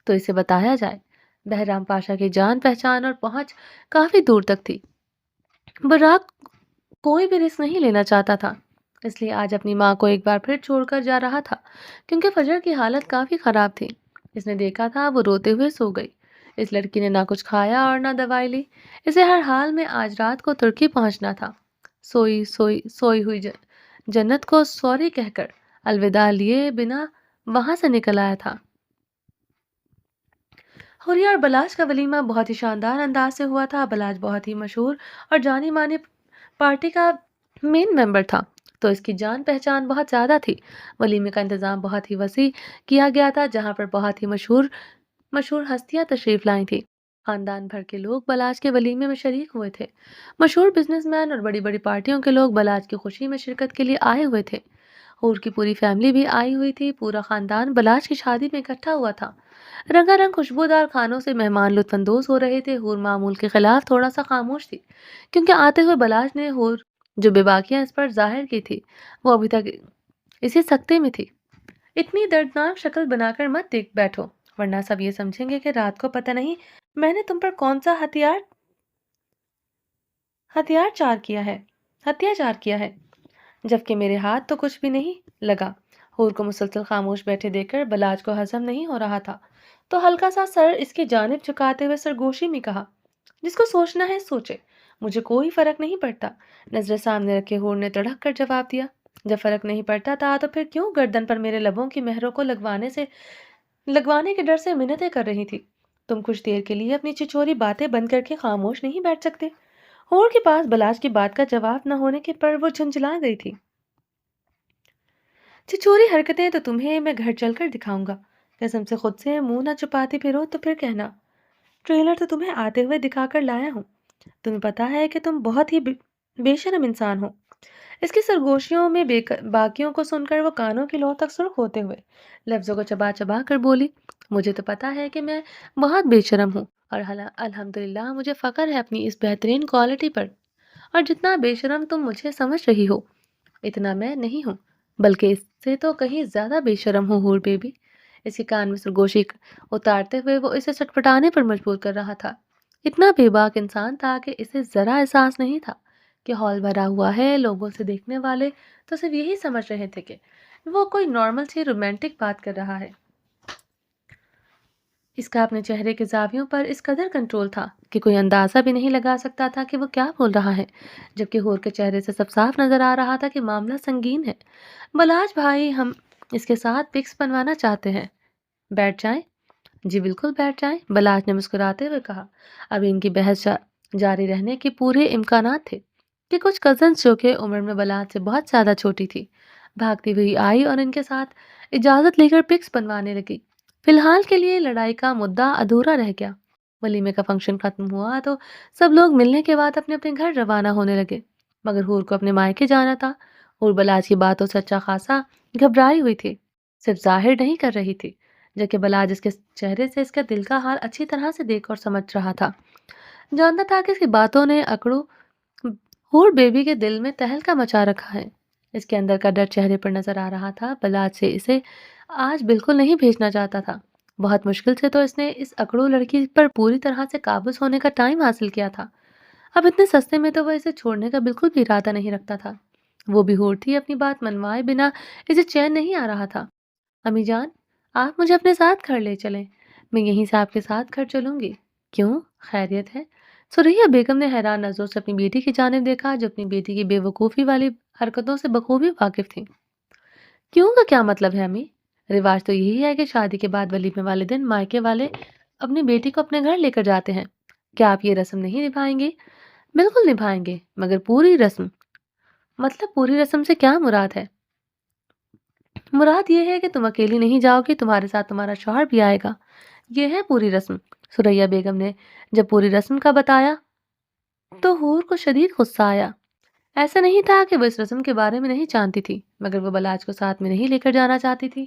تو اسے بتایا جائے۔ بہرام پاشا کی جان پہچان اور پہنچ کافی دور تک تھی۔ براق کوئی بھی رسک نہیں لینا چاہتا تھا، اس لیے آج اپنی ماں کو ایک بار پھر چھوڑ کر جا رہا تھا، کیونکہ فجر کی حالت کافی خراب تھی۔ اس نے دیکھا تھا وہ روتے ہوئے سو گئی۔ اس لڑکی نے نہ کچھ کھایا اور نہ دوائی لی۔ اسے ہر حال میں آج رات کو ترکی پہنچنا تھا۔ سوئی ہوئی جنت کو سوری کہہ کر الوداع لیے بنا وہاں سے نکل آیا تھا۔ حوریہ اور بلاش کا ولیمہ بہت ہی شاندار انداز سے ہوا تھا۔ بلاش بہت ہی مشہور اور جانی مانی پارٹی کا مین ممبر تھا، تو اس کی جان پہچان بہت زیادہ تھی۔ ولیمے کا انتظام بہت ہی وسیع کیا گیا تھا، جہاں پر بہت ہی مشہور ہستیاں تشریف لائی تھی۔ خاندان بھر کے لوگ بلاش کے ولیمے میں شریک ہوئے تھے۔ مشہور بزنس مین اور بڑی بڑی پارٹیوں کے لوگ بلاش کی خوشی میں شرکت کے لیے آئے ہوئے تھے۔ حور کی پوری فیملی بھی آئی ہوئی تھی۔ پورا خاندان بلاش کی شادی میں اکٹھا ہوا تھا۔ رنگا رنگ خوشبودار کھانوں سے مہمان لطف اندوز ہو رہے تھے۔ حور معمول کے خلاف تھوڑا سا خاموش تھی، کیونکہ آتے ہوئے بلاش نے حور جو بے باکیاں اس پر ظاہر کی تھی وہ ابھی تک اسی سکتے میں تھی۔ اتنی دردناک شکل بنا کر مت دیکھ بیٹھو، ورنہ سب یہ سمجھیں گے کہ رات کو پتہ نہیں میں نے تم پر کون سا ہتھیار چار کیا ہے، جبکہ میرے ہاتھ تو کچھ بھی نہیں لگا۔ حور کو مسلسل خاموش بیٹھے دیکھ کر بلاج کو ہضم نہیں ہو رہا تھا، تو ہلکا سا سر اس کی جانب جھکاتے ہوئے سرگوشی میں کہا، جس کو سوچنا ہے سوچے، مجھے کوئی فرق نہیں پڑتا۔ نظریں سامنے رکھے حور نے تڑک کر جواب دیا، جب فرق نہیں پڑتا تھا تو پھر کیوں گردن پر میرے لبوں کی مہروں کو لگوانے کے ڈر سے منتیں کر رہی تھی؟ تم کچھ دیر کے لیے اپنی چچوری باتیں بند کر کے خاموش نہیں بیٹھ سکتے؟ حور کے پاس بلاش کی بات کا جواب نہ ہونے کے پر وہ جھنجھلا گئی تھی۔ چچوری حرکتیں تو تمہیں میں گھر چل کر دکھاؤں گا، قسم سے خود سے منہ نہ چھپاتی پھرو تو پھر کہنا۔ ٹریلر تو تمہیں آتے ہوئے دکھا کر لایا ہوں، تمہیں پتا ہے کہ تم بہت ہی بے شرم انسان ہو۔ اس کی سرگوشیوں میں باقیوں کو سن کر وہ کانوں کی لو تک سرخ ہوتے ہوئے لفظوں کو چبا چبا کر بولی، مجھے تو پتا ہے کہ میں بہت بے شرم ہوں، اور الحمدللہ مجھے فخر ہے اپنی اس بہترین کوالٹی پر، اور جتنا بے شرم تم مجھے سمجھ رہی ہو اتنا میں نہیں ہوں، بلکہ اس سے تو کہیں زیادہ بے شرم ہوں حور بیبی۔ اس کے کان میں سرگوشی اتارتے ہوئے وہ اسے سٹپٹانے پر مجبور کر رہا تھا۔ اتنا بے باک انسان تھا کہ اسے ذرا احساس نہیں تھا کہ ہال بھرا ہوا ہے، لوگوں سے دیکھنے والے تو صرف یہی سمجھ رہے تھے کہ وہ کوئی نارمل سی رومانٹک بات کر رہا ہے۔ اس کا اپنے چہرے کے زاویوں پر اس قدر کنٹرول تھا کہ کوئی اندازہ بھی نہیں لگا سکتا تھا کہ وہ کیا بول رہا ہے، جبکہ حور کے چہرے سے سب صاف نظر آ رہا تھا کہ معاملہ سنگین ہے۔ بلاج بھائی، ہم اس کے ساتھ پکس بنوانا چاہتے ہیں، بیٹھ جائیں؟ جی بالکل بیٹھ جائیں، بلاج نے مسکراتے ہوئے کہا۔ ابھی ان کی بحث جاری رہنے کے پورے امکانات تھے کہ کچھ کزنز جو کہ عمر میں بلاج سے بہت زیادہ چھوٹی تھی بھاگتی ہوئی آئی اور ان کے ساتھ اجازت لے کر پکس بنوانے لگی۔ فی الحال کے لیے لڑائی کا مدعا ادھورا رہ گیا۔ ولیمے کا فنکشن ختم ہوا تو سب لوگ ملنے کے بعد اپنے اپنے گھر روانہ ہونے لگے، مگر حور کو اپنے مائکے جانا تھا۔ حور بلاج کی باتوں سے اچھا خاصا گھبرائی ہوئی تھی، صرف ظاہر نہیں کر رہی تھی، جبکہ بلاج اس کے چہرے سے اس کا دل کا حال اچھی طرح سے دیکھ اور سمجھ رہا تھا۔ جانتا تھا کہ اس کی باتوں نے اکڑو حور بیبی کے دل میں تہلکا مچا رکھا ہے۔ اس کے اندر کا ڈر چہرے پر نظر آ رہا تھا۔ بلاج سے اسے آج بالکل نہیں بھیجنا چاہتا تھا۔ بہت مشکل سے تو اس نے اس اکڑو لڑکی پر پوری طرح سے قابض ہونے کا ٹائم حاصل کیا تھا، اب اتنے سستے میں تو وہ اسے چھوڑنے کا بالکل بھی ارادہ نہیں رکھتا تھا۔ وہ بھی حور تھی، اپنی بات منوائے بنا اسے چین نہیں آ رہا تھا۔ امی جان، آپ مجھے اپنے ساتھ گھر لے چلیں، میں یہیں سے آپ کے ساتھ گھر چلوں گی۔ کیوں، خیریت ہے؟ سریا بیگم نے حیران نظروں سے اپنی بیٹی کی جانب دیکھا، جو اپنی بیٹی کی بے وقوفی والی حرکتوں سے بخوبی واقف تھی۔ کیوں کا کیا مطلب ہے امی؟ رواج تو یہی ہے کہ شادی کے بعد ولیمے والے دن مائکے والے اپنی بیٹی کو اپنے گھر لے کر جاتے ہیں۔ کیا آپ یہ رسم نہیں نبھائیں گے؟ بالکل نبھائیں گے، مگر پوری رسم۔ مطلب پوری رسم سے کیا مراد ہے؟ مراد یہ ہے کہ تم اکیلی نہیں جاؤ گی، تمہارے ساتھ تمہارا شوہر بھی آئے گا، یہ ہے پوری رسم۔ سریا بیگم نے جب پوری رسم کا بتایا تو حور کو شدید غصہ آیا۔ ایسا نہیں تھا کہ وہ اس رسم کے بارے میں نہیں جانتی تھی، مگر وہ بلاج کو ساتھ میں نہیں لے کر جانا چاہتی تھی،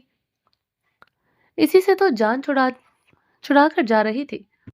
اسی سے تو جان چھڑا کر جا رہی تھی۔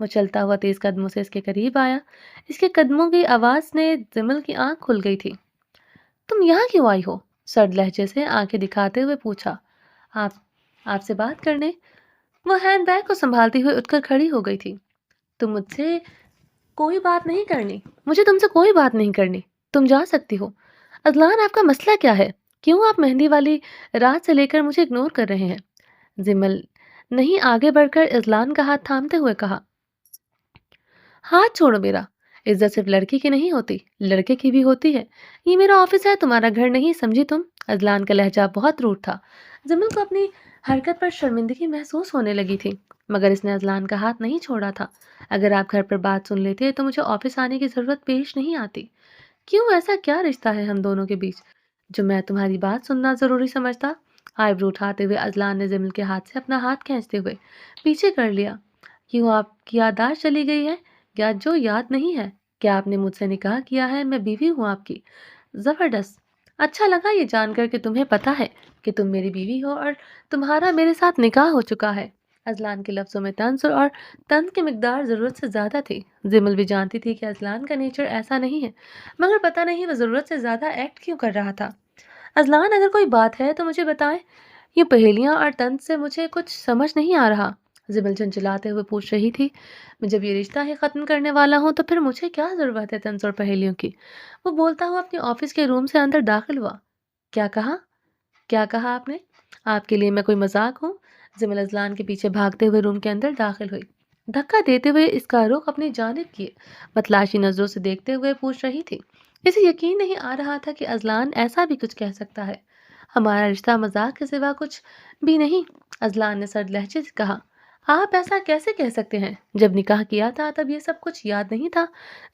وہ چلتا ہوا تیز قدموں سے اس کے قریب آیا۔ اس کے قدموں کی آواز نے جمل کی آنکھ کھل گئی تھی۔ تم یہاں کیوں آئی ہو؟ سرد لہجے سے آنکھیں دکھاتے ہوئے پوچھا۔ آپ آپ سے بات کرنے۔ وہ ہینڈ بیگ کو سنبھالتی ہوئے اٹھ کر کھڑی ہو گئی تھی۔ تم مجھ سے کوئی بات نہیں کرنی۔ مجھے تم سے کوئی بات نہیں کرنی۔ تم جا سکتی ہو۔ اذلان، آپ کا مسئلہ کیا ہے؟ کیوں آپ مہندی والی رات سے لے کر مجھے اگنور کر رہے ہیں؟ زمل نہیں آگے بڑھ کر اذلان کا ہاتھ تھامتے ہوئے کہا۔ ہاتھ چھوڑو میرا۔ عزت صرف لڑکی کی نہیں ہوتی، لڑکے کی بھی ہوتی ہے۔ یہ میرا آفس ہے، تمہارا گھر نہیں، سمجھی تم؟ اذلان کا لہجہ بہت روڈ تھا۔ زمل کو اپنی حرکت پر شرمندگی محسوس ہونے لگی تھی، مگر اس نے اذلان کا ہاتھ نہیں چھوڑا تھا۔ اگر آپ گھر پر بات سن لیتے تو مجھے آفس آنے کی ضرورت پیش نہیں آتی۔ کیوں؟ ایسا کیا رشتہ ہے ہم دونوں کے بیچ جو میں تمہاری بات سننا ضروری سمجھتا؟ آئی برو اٹھاتے ہوئے اذلان نے زمل کے ہاتھ سے اپنا ہاتھ کھینچتے ہوئے پیچھے کر لیا۔ کیوں آپ کی یادداشت چلی گئی ہے؟ یا جو یاد نہیں ہے؟ کیا آپ نے مجھ سے نکاح کیا ہے؟ میں بیوی ہوں آپ کی۔ زبردست۔ اچھا لگا یہ جان کر کہ تمہیں پتہ ہے کہ تم میری بیوی ہو اور تمہارا میرے ساتھ نکاح ہو چکا ہے۔ اذلان کے لفظوں میں طنز اور طنز کی مقدار ضرورت سے زیادہ تھی۔ زمل بھی جانتی تھی کہ اذلان کا نیچر ایسا نہیں ہے، مگر پتہ نہیں وہ ضرورت سے زیادہ ایکٹ کیوں کر رہا تھا۔ اذلان، اگر کوئی بات ہے تو مجھے بتائیں، یہ پہیلیاں اور طنز سے مجھے کچھ سمجھ نہیں آ رہا۔ زمل چنچلاتے ہوئے پوچھ رہی تھی۔ میں جب یہ رشتہ ہی ختم کرنے والا ہوں تو پھر مجھے کیا ضرورت ہے طنز اور پہیلیوں کی؟ وہ بولتا ہوا اپنے آفس کے روم سے اندر داخل ہوا۔ کیا کہا؟ کیا کہا آپ نے؟ آپ کے لیے میں کوئی مذاق ہوں؟ زمل اذلان کے پیچھے بھاگتے ہوئے روم کے اندر داخل ہوئی۔ دھکا دیتے ہوئے اس کا رخ اپنی جانب کیے متلاشی نظروں سے دیکھتے ہوئے پوچھ رہی تھی۔ اسے یقین نہیں آ رہا تھا کہ اذلان ایسا بھی کچھ کہہ سکتا ہے۔ ہمارا رشتہ مذاق کے سوا کچھ بھی نہیں، اذلان نے سرد لہجے سے کہا۔ آپ ایسا کیسے کہہ سکتے ہیں؟ جب نکاح کیا تھا تب یہ سب کچھ یاد نہیں تھا؟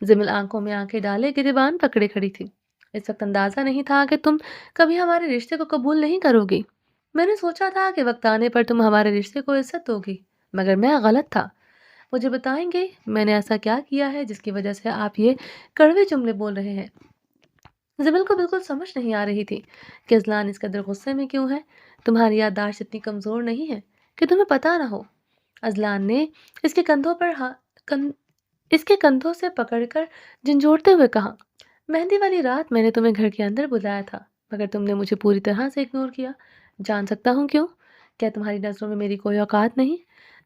زمل آنکھوں میں آنکھیں ڈالے گریبان پکڑے کھڑی تھی۔ اس وقت اندازہ نہیں تھا کہ تم کبھی ہمارے رشتے کو قبول نہیں کرو گی۔ میں نے سوچا تھا کہ وقت آنے پر تم ہمارے رشتے کو عزت دو گی، مگر میں غلط تھا۔ مجھے بتائیں گے میں نے ایسا کیا کیا ہے جس کی وجہ سے آپ یہ کڑوے جملے بول رہے ہیں؟ زبل کو بالکل سمجھ نہیں آ رہی تھی کہ اذلان اس قدر غصے میں کیوں ہے۔ تمہاری یادداشت اتنی کمزور نہیں ہے کہ تمہیں پتہ نہ ہو۔ اذلان نے اس کے کندھوں پر اس کے کندھوں سے پکڑ کر جھنجھوڑتے ہوئے کہا۔ مہندی والی رات میں نے تمہیں گھر کے اندر بلایا تھا، مگر تم نے مجھے پوری طرح سے اگنور کیا۔ جان سکتا ہوں کیوں؟ کیا تمہاری نظروں میں میری کوئی اوقات نہیں؟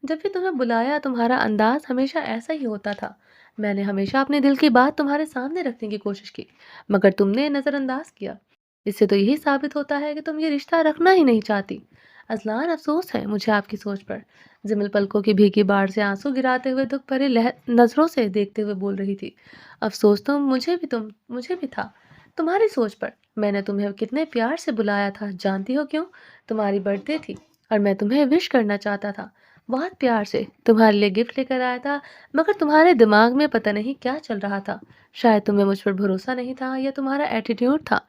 جب بھی تمہیں بلایا تمہارا انداز ہمیشہ ایسا ہی ہوتا تھا۔ میں نے ہمیشہ اپنے دل کی بات تمہارے سامنے رکھنے کی کوشش کی، مگر تم نے نظر انداز کیا۔ اس سے تو یہی ثابت ہوتا ہے کہ تم یہ رشتہ رکھنا ہی نہیں چاہتی۔ اذلان، افسوس ہے مجھے آپ کی سوچ پر۔ زمل پلکوں کی بھیگی باڑ سے آنسو گراتے ہوئے دکھ بھرے نظروں سے دیکھتے ہوئے بول رہی تھی۔ افسوس تو مجھے بھی تھا تمہاری سوچ پر۔ میں نے تمہیں کتنے پیار سے بلایا تھا، جانتی ہو کیوں؟ تمہاری برتھ ڈے تھی اور میں تمہیں وش کرنا چاہتا تھا، بہت پیار سے تمہارے لیے گفٹ لے کر آیا تھا، مگر تمہارے دماغ میں پتہ نہیں کیا چل رہا تھا۔ شاید تمہیں مجھ پر بھروسہ نہیں تھا یا تمہارا ایٹیٹیوڈ تھا،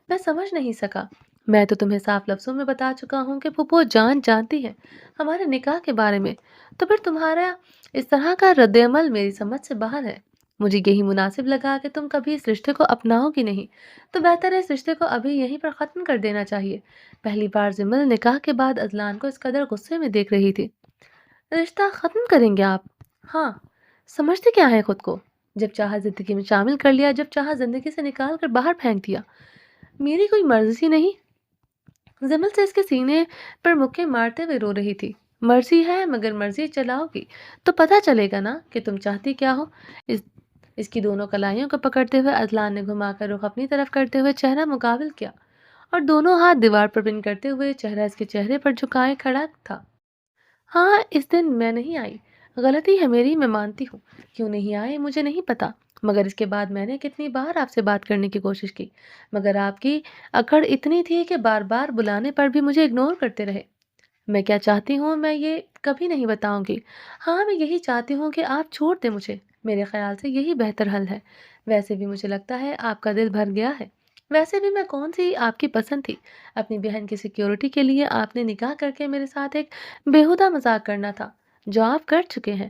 میں سمجھ نہیں سکا۔ میں تو تمہیں صاف لفظوں میں بتا چکا ہوں کہ پھپھو جان جانتی ہے ہمارے نکاح کے بارے میں، تو پھر تمہارا اس طرح کا رد عمل میری سمجھ سے باہر ہے۔ مجھے یہی مناسب لگا کہ تم کبھی اس رشتے کو اپناؤ گی نہیں، تو بہتر ہے اس رشتے کو ابھی یہیں پر ختم کر دینا چاہیے۔ پہلی بار زمل نکاح کے بعد اذلان کو اس قدر غصے میں دیکھ رہی تھی۔ رشتہ ختم کریں گے آپ؟ ہاں، سمجھتے کیا ہے خود کو؟ جب چاہا زندگی میں شامل کر لیا، جب چاہا زندگی سے نکال کر باہر پھینک دیا۔ میری کوئی مرضی نہیں؟ زمل سے اس کے سینے پر مکے مارتے ہوئے رو رہی تھی۔ مرضی ہے، مگر مرضی چلاؤ گی تو پتہ چلے گا نا کہ تم چاہتی کیا ہو۔ اس کی دونوں کلائیوں کو پکڑتے ہوئے اذلان نے گھما کر رخ اپنی طرف کرتے ہوئے چہرہ مقابل کیا اور دونوں ہاتھ دیوار پر پن کرتے ہوئے چہرہ اس کے چہرے پر جھکائے کھڑا تھا۔ ہاں، اس دن میں نہیں آئی، غلطی ہے میری، میں مانتی ہوں۔ کیوں نہیں آئے مجھے نہیں پتا، مگر اس کے بعد میں نے کتنی بار آپ سے بات کرنے کی کوشش کی، مگر آپ کی اکڑ اتنی تھی کہ بار بار بلانے پر بھی مجھے اگنور کرتے رہے۔ میں کیا چاہتی ہوں میں یہ کبھی نہیں بتاؤں گی۔ ہاں، میں یہی چاہتی ہوں کہ آپ چھوڑ دیں مجھے، میرے خیال سے یہی بہتر حل ہے۔ ویسے بھی مجھے لگتا ہے آپ کا دل بھر گیا ہے۔ ویسے بھی میں کون سی آپ کی پسند تھی؟ اپنی بہن کی سیکیورٹی کے لیے آپ نے نکاح کر کے میرے ساتھ ایک بیہودہ مذاق کرنا تھا، جو آپ کر چکے ہیں۔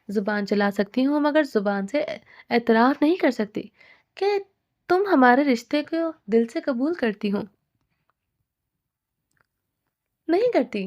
زبان چلا سکتی ہوں مگر زبان سے اعتراف نہیں کر سکتی کہ تم ہمارے رشتے کو دل سے قبول کرتی ہوں۔ نہیں کرتی،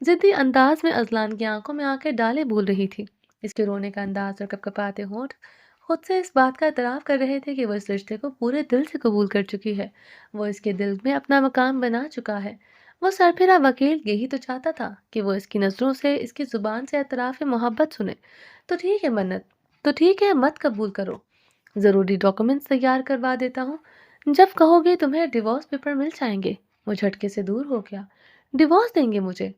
ضدی انداز میں اذلان کی آنکھوں میں آنکھیں ڈالے بول رہی تھی۔ اس کے رونے کا انداز اور کپکپاتے ہونٹ خود سے اس بات کا اعتراف کر رہے تھے کہ وہ اس رشتے کو پورے دل سے قبول کر چکی ہے۔ وہ اس کے دل میں اپنا مقام بنا چکا ہے۔ وہ سرپھرا وکیل یہی تو چاہتا تھا کہ وہ اس کی نظروں سے، اس کی زبان سے اعتراف محبت سنے۔ تو ٹھیک ہے منت، تو ٹھیک ہے، مت قبول کرو۔ ضروری ڈاکومنٹس تیار کروا دیتا ہوں۔ جب کہو گے تمہیں ڈیورس پیپر مل جائیں گے۔ وہ جھٹکے سے دور ہو گیا۔ ڈیورس دیں گے مجھے؟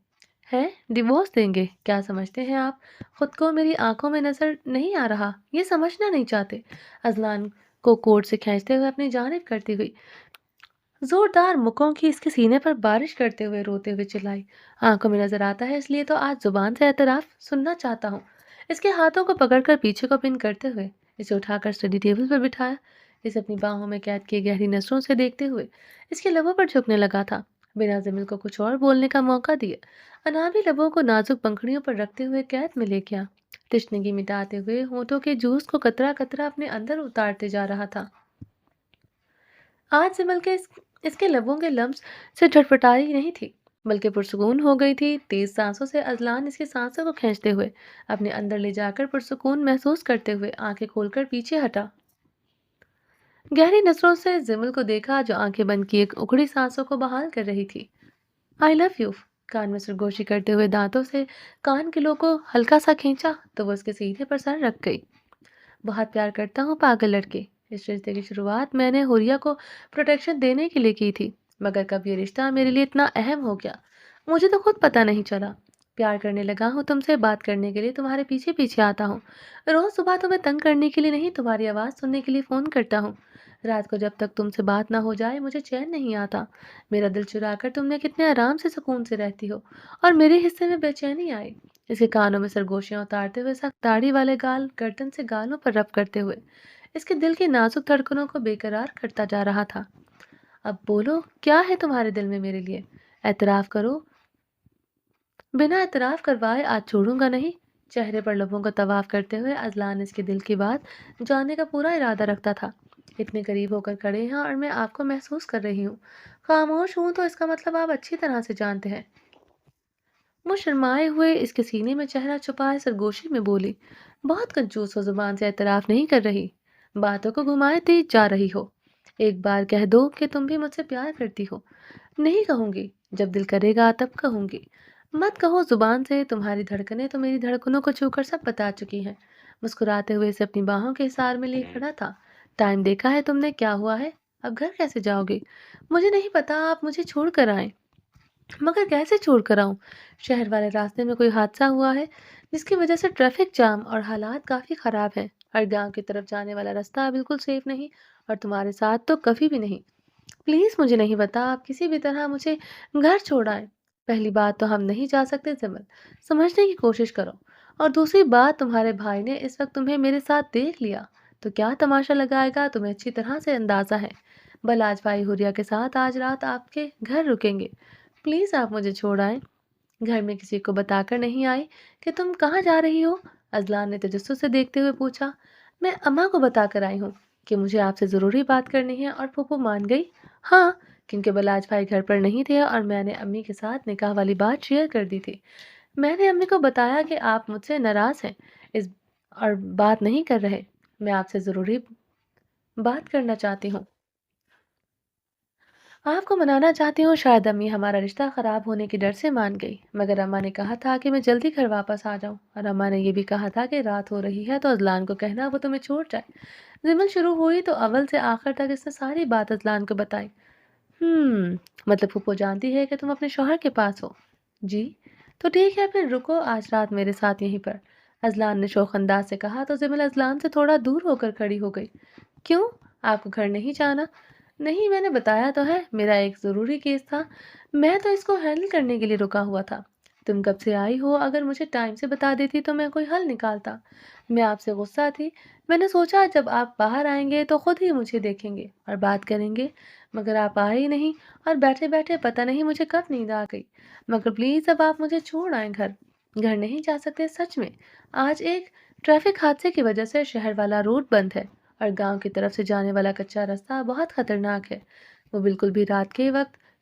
ہے؟ ڈیورس دیں گے؟ کیا سمجھتے ہیں آپ خود کو؟ میری آنکھوں میں نظر نہیں آ رہا؟ یہ سمجھنا نہیں چاہتے؟ اذلان کو کوٹ سے کھینچتے ہوئے اپنی جانب کرتی ہوئی زوردار مکوں کی اس کے سینے پر بارش کرتے ہوئے روتے ہوئے چلائی، آنکھوں میں نظر آتا ہے اس لیے تو آج زبان سے اعتراف سننا چاہتا ہوں۔ اس کے ہاتھوں کو پکڑ کر پیچھے کو پن کرتے ہوئے اسے اٹھا کر اسٹڈی ٹیبل پر بٹھایا۔ اسے اپنی باہوں میں قید کیے گہری نظروں سے دیکھتے ہوئے اس کے لبوں پر جھکنے لگا تھا، بنا زمل کو کچھ اور بولنے کا موقع دیے۔ انابی لبوں کو نازک پنکھڑیوں پر رکھتے ہوئے قید میں لے گیا، تشنگی مٹاتے ہوئے ہونٹوں کے جوس کو قطرہ قطرہ اپنے اندر اتارتے جا رہا تھا۔ آج زمل کے اس کے لبوں کے لمس سے جھٹپٹائی نہیں تھی، بلکہ پرسکون ہو گئی تھی۔ تیز سانسوں سے اذلان اس کی سانسوں کو کھینچتے ہوئے اپنے اندر لے جا کر پرسکون محسوس کرتے ہوئے آنکھیں کھول کر پیچھے ہٹا۔ گہری نظروں سے زمل کو دیکھا جو آنکھیں بند کیے اکھڑی سانسوں کو بحال کر رہی تھی۔ آئی لو یو، کان میں سرگوشی کرتے ہوئے دانتوں سے کان کے لو کو ہلکا سا کھینچا تو وہ اس کے سینے پر سر رکھ گئی۔ بہت پیار کرتا ہوں پاگل لڑکے۔ اس رشتے کی شروعات میں نے حوریہ کو پروٹیکشن دینے کے لیے کی تھی، مگر کب یہ رشتہ میرے لیے اتنا اہم ہو گیا مجھے تو خود پتہ نہیں چلا۔ پیار کرنے لگا ہوں تم سے، بات کرنے کے لیے تمہارے پیچھے پیچھے آتا ہوں، روز صبح تمہیں تنگ کرنے کے لیے نہیں، تمہاری آواز سننے کے لیے فون کرتا ہوں۔ رات کو جب تک تم سے بات نہ ہو جائے مجھے چین نہیں آتا۔ میرا دل چرا کر تم نے کتنے آرام سے سکون سے رہتی ہو، اور میرے حصے میں بے چینی آئی۔ اس کے کانوں میں سرگوشیاں اتارتے ہوئے سخت داڑھی والے گال گردن سے گالوں پر رب کرتے ہوئے اس کے دل کی نازک دھڑکنوں کو بے قرار کرتا جا رہا تھا۔ اب بولو، کیا ہے تمہارے دل میں میرے لیے؟ اعتراف کرو۔ بنا اعتراف کروائے آج چھوڑوں گا نہیں۔ چہرے پر لبوں کا طواف کرتے ہوئے اذلان اس کے دل کی بات جاننے کا پورا ارادہ رکھتا تھا۔ اتنے قریب ہو کر کھڑے ہیں اور میں آپ کو محسوس کر رہی ہوں۔ خاموش ہوں تو اس کا مطلب آپ اچھی طرح سے جانتے ہیں۔ وہ شرمائے ہوئے اس کے سینے میں چہرہ چھپائے سرگوشی میں بولی، بہت کنجوس ہو، زبان سے اعتراف نہیں کر رہی، باتوں کو گھمائے تیز جا رہی ہو۔ ایک بار کہہ دو کہ تم بھی مجھ سے پیار کرتی ہو۔ نہیں کہوں گی، جب دل کرے گا تب کہوں گی۔ مت کہو زبان سے، تمہاری دھڑکنیں تو میری دھڑکنوں کو چھو کر سب بتا چکی ہیں۔ مسکراتے ہوئے اسے اپنی باہوں کے حصار میں لے کھڑا تھا۔ ٹائم دیکھا ہے تم نے؟ کیا ہوا ہے؟ اب گھر کیسے جاؤ گے؟ مجھے نہیں پتا، آپ مجھے چھوڑ کر آئیں۔ مگر کیسے چھوڑ کر آؤں؟ شہر والے راستے میں کوئی حادثہ ہوا ہے جس کی وجہ سے ٹریفک جام اور حالات کافی خراب ہیں، اور گاؤں کی طرف جانے والا راستہ بالکل سیف نہیں، اور تمہارے ساتھ تو کبھی بھی نہیں۔ پلیز مجھے نہیں پتا، آپ کسی بھی طرح مجھے گھر چھوڑ آئیں۔ پہلی بات تو ہم نہیں جا سکتے زمل، سمجھنے کی کوشش کرو، اور دوسری بات تمہارے بھائی نے اس وقت تمہیں میرے ساتھ دیکھ لیا تو کیا تماشا لگائے گا تمہیں اچھی طرح سے اندازہ ہے۔ بلاج بھائی حوریہ کے ساتھ آج رات آپ کے گھر رکیں گے۔ پلیز آپ مجھے چھوڑ آئیں۔ گھر میں کسی کو بتا کر نہیں آئی کہ تم کہاں جا رہی ہو؟ اذلان نے تجسس سے دیکھتے ہوئے پوچھا۔ میں اماں کو بتا کر آئی ہوں کہ مجھے آپ سے ضروری بات کرنی ہے، اور پھوپھو مان گئی؟ ہاں، کیونکہ بلاج بھائی گھر پر نہیں تھے اور میں نے امی کے ساتھ نکاح والی بات شیئر کر دی تھی۔ میں نے امی کو بتایا کہ آپ مجھ سے ناراض ہیں اس اور بات نہیں کر رہے۔ میں آپ سے ضروری بات کرنا چاہتی ہوں، آپ کو منانا چاہتی ہوں۔ شاید امی ہمارا رشتہ خراب ہونے کے ڈر سے مان گئی، مگر اماں نے کہا تھا کہ میں جلدی گھر واپس آ جاؤں، اور اماں نے یہ بھی کہا تھا کہ رات ہو رہی ہے تو اذلان کو کہنا وہ تمہیں چھوڑ جائے۔ زمن شروع ہوئی تو اول سے آخر تک اس نے ساری بات اذلان کو بتائی۔ مطلب پھوپھو جانتی ہے کہ تم اپنے شوہر کے پاس ہو؟ جی۔ تو ٹھیک ہے، پھر رکو آج رات میرے ساتھ یہیں پر، اذلان نے شوخ انداز سے کہا تو زمل اذلان سے تھوڑا دور ہو کر کھڑی ہو گئی۔ کیوں؟ آپ کو گھر نہیں جانا؟ نہیں، میں نے بتایا تو ہے، میرا ایک ضروری کیس تھا، میں تو اس کو ہینڈل کرنے کے لیے رکا ہوا تھا۔ تم کب سے آئی ہو؟ اگر مجھے ٹائم سے بتا دیتی تو میں کوئی حل نکالتا۔ میں آپ سے غصہ تھی، میں نے سوچا جب آپ باہر آئیں گے تو خود ہی مجھے دیکھیں گے اور بات کریں گے، مگر آپ آئے ہی نہیں، اور بیٹھے بیٹھے پتہ نہیں مجھے کب نیند آ گئی۔ مگر پلیز اب آپ مجھے چھوڑ آئیں، گھر نہیں جا سکتے سچ میں۔ آج ایک ٹریفک حادثے کی وجہ سے شہر والا روڈ بند ہے، اور گاؤں کی طرف سے جانے والا کچا راستہ بہت خطرناک ہے۔ وہ بالکل بھی رات کے وقت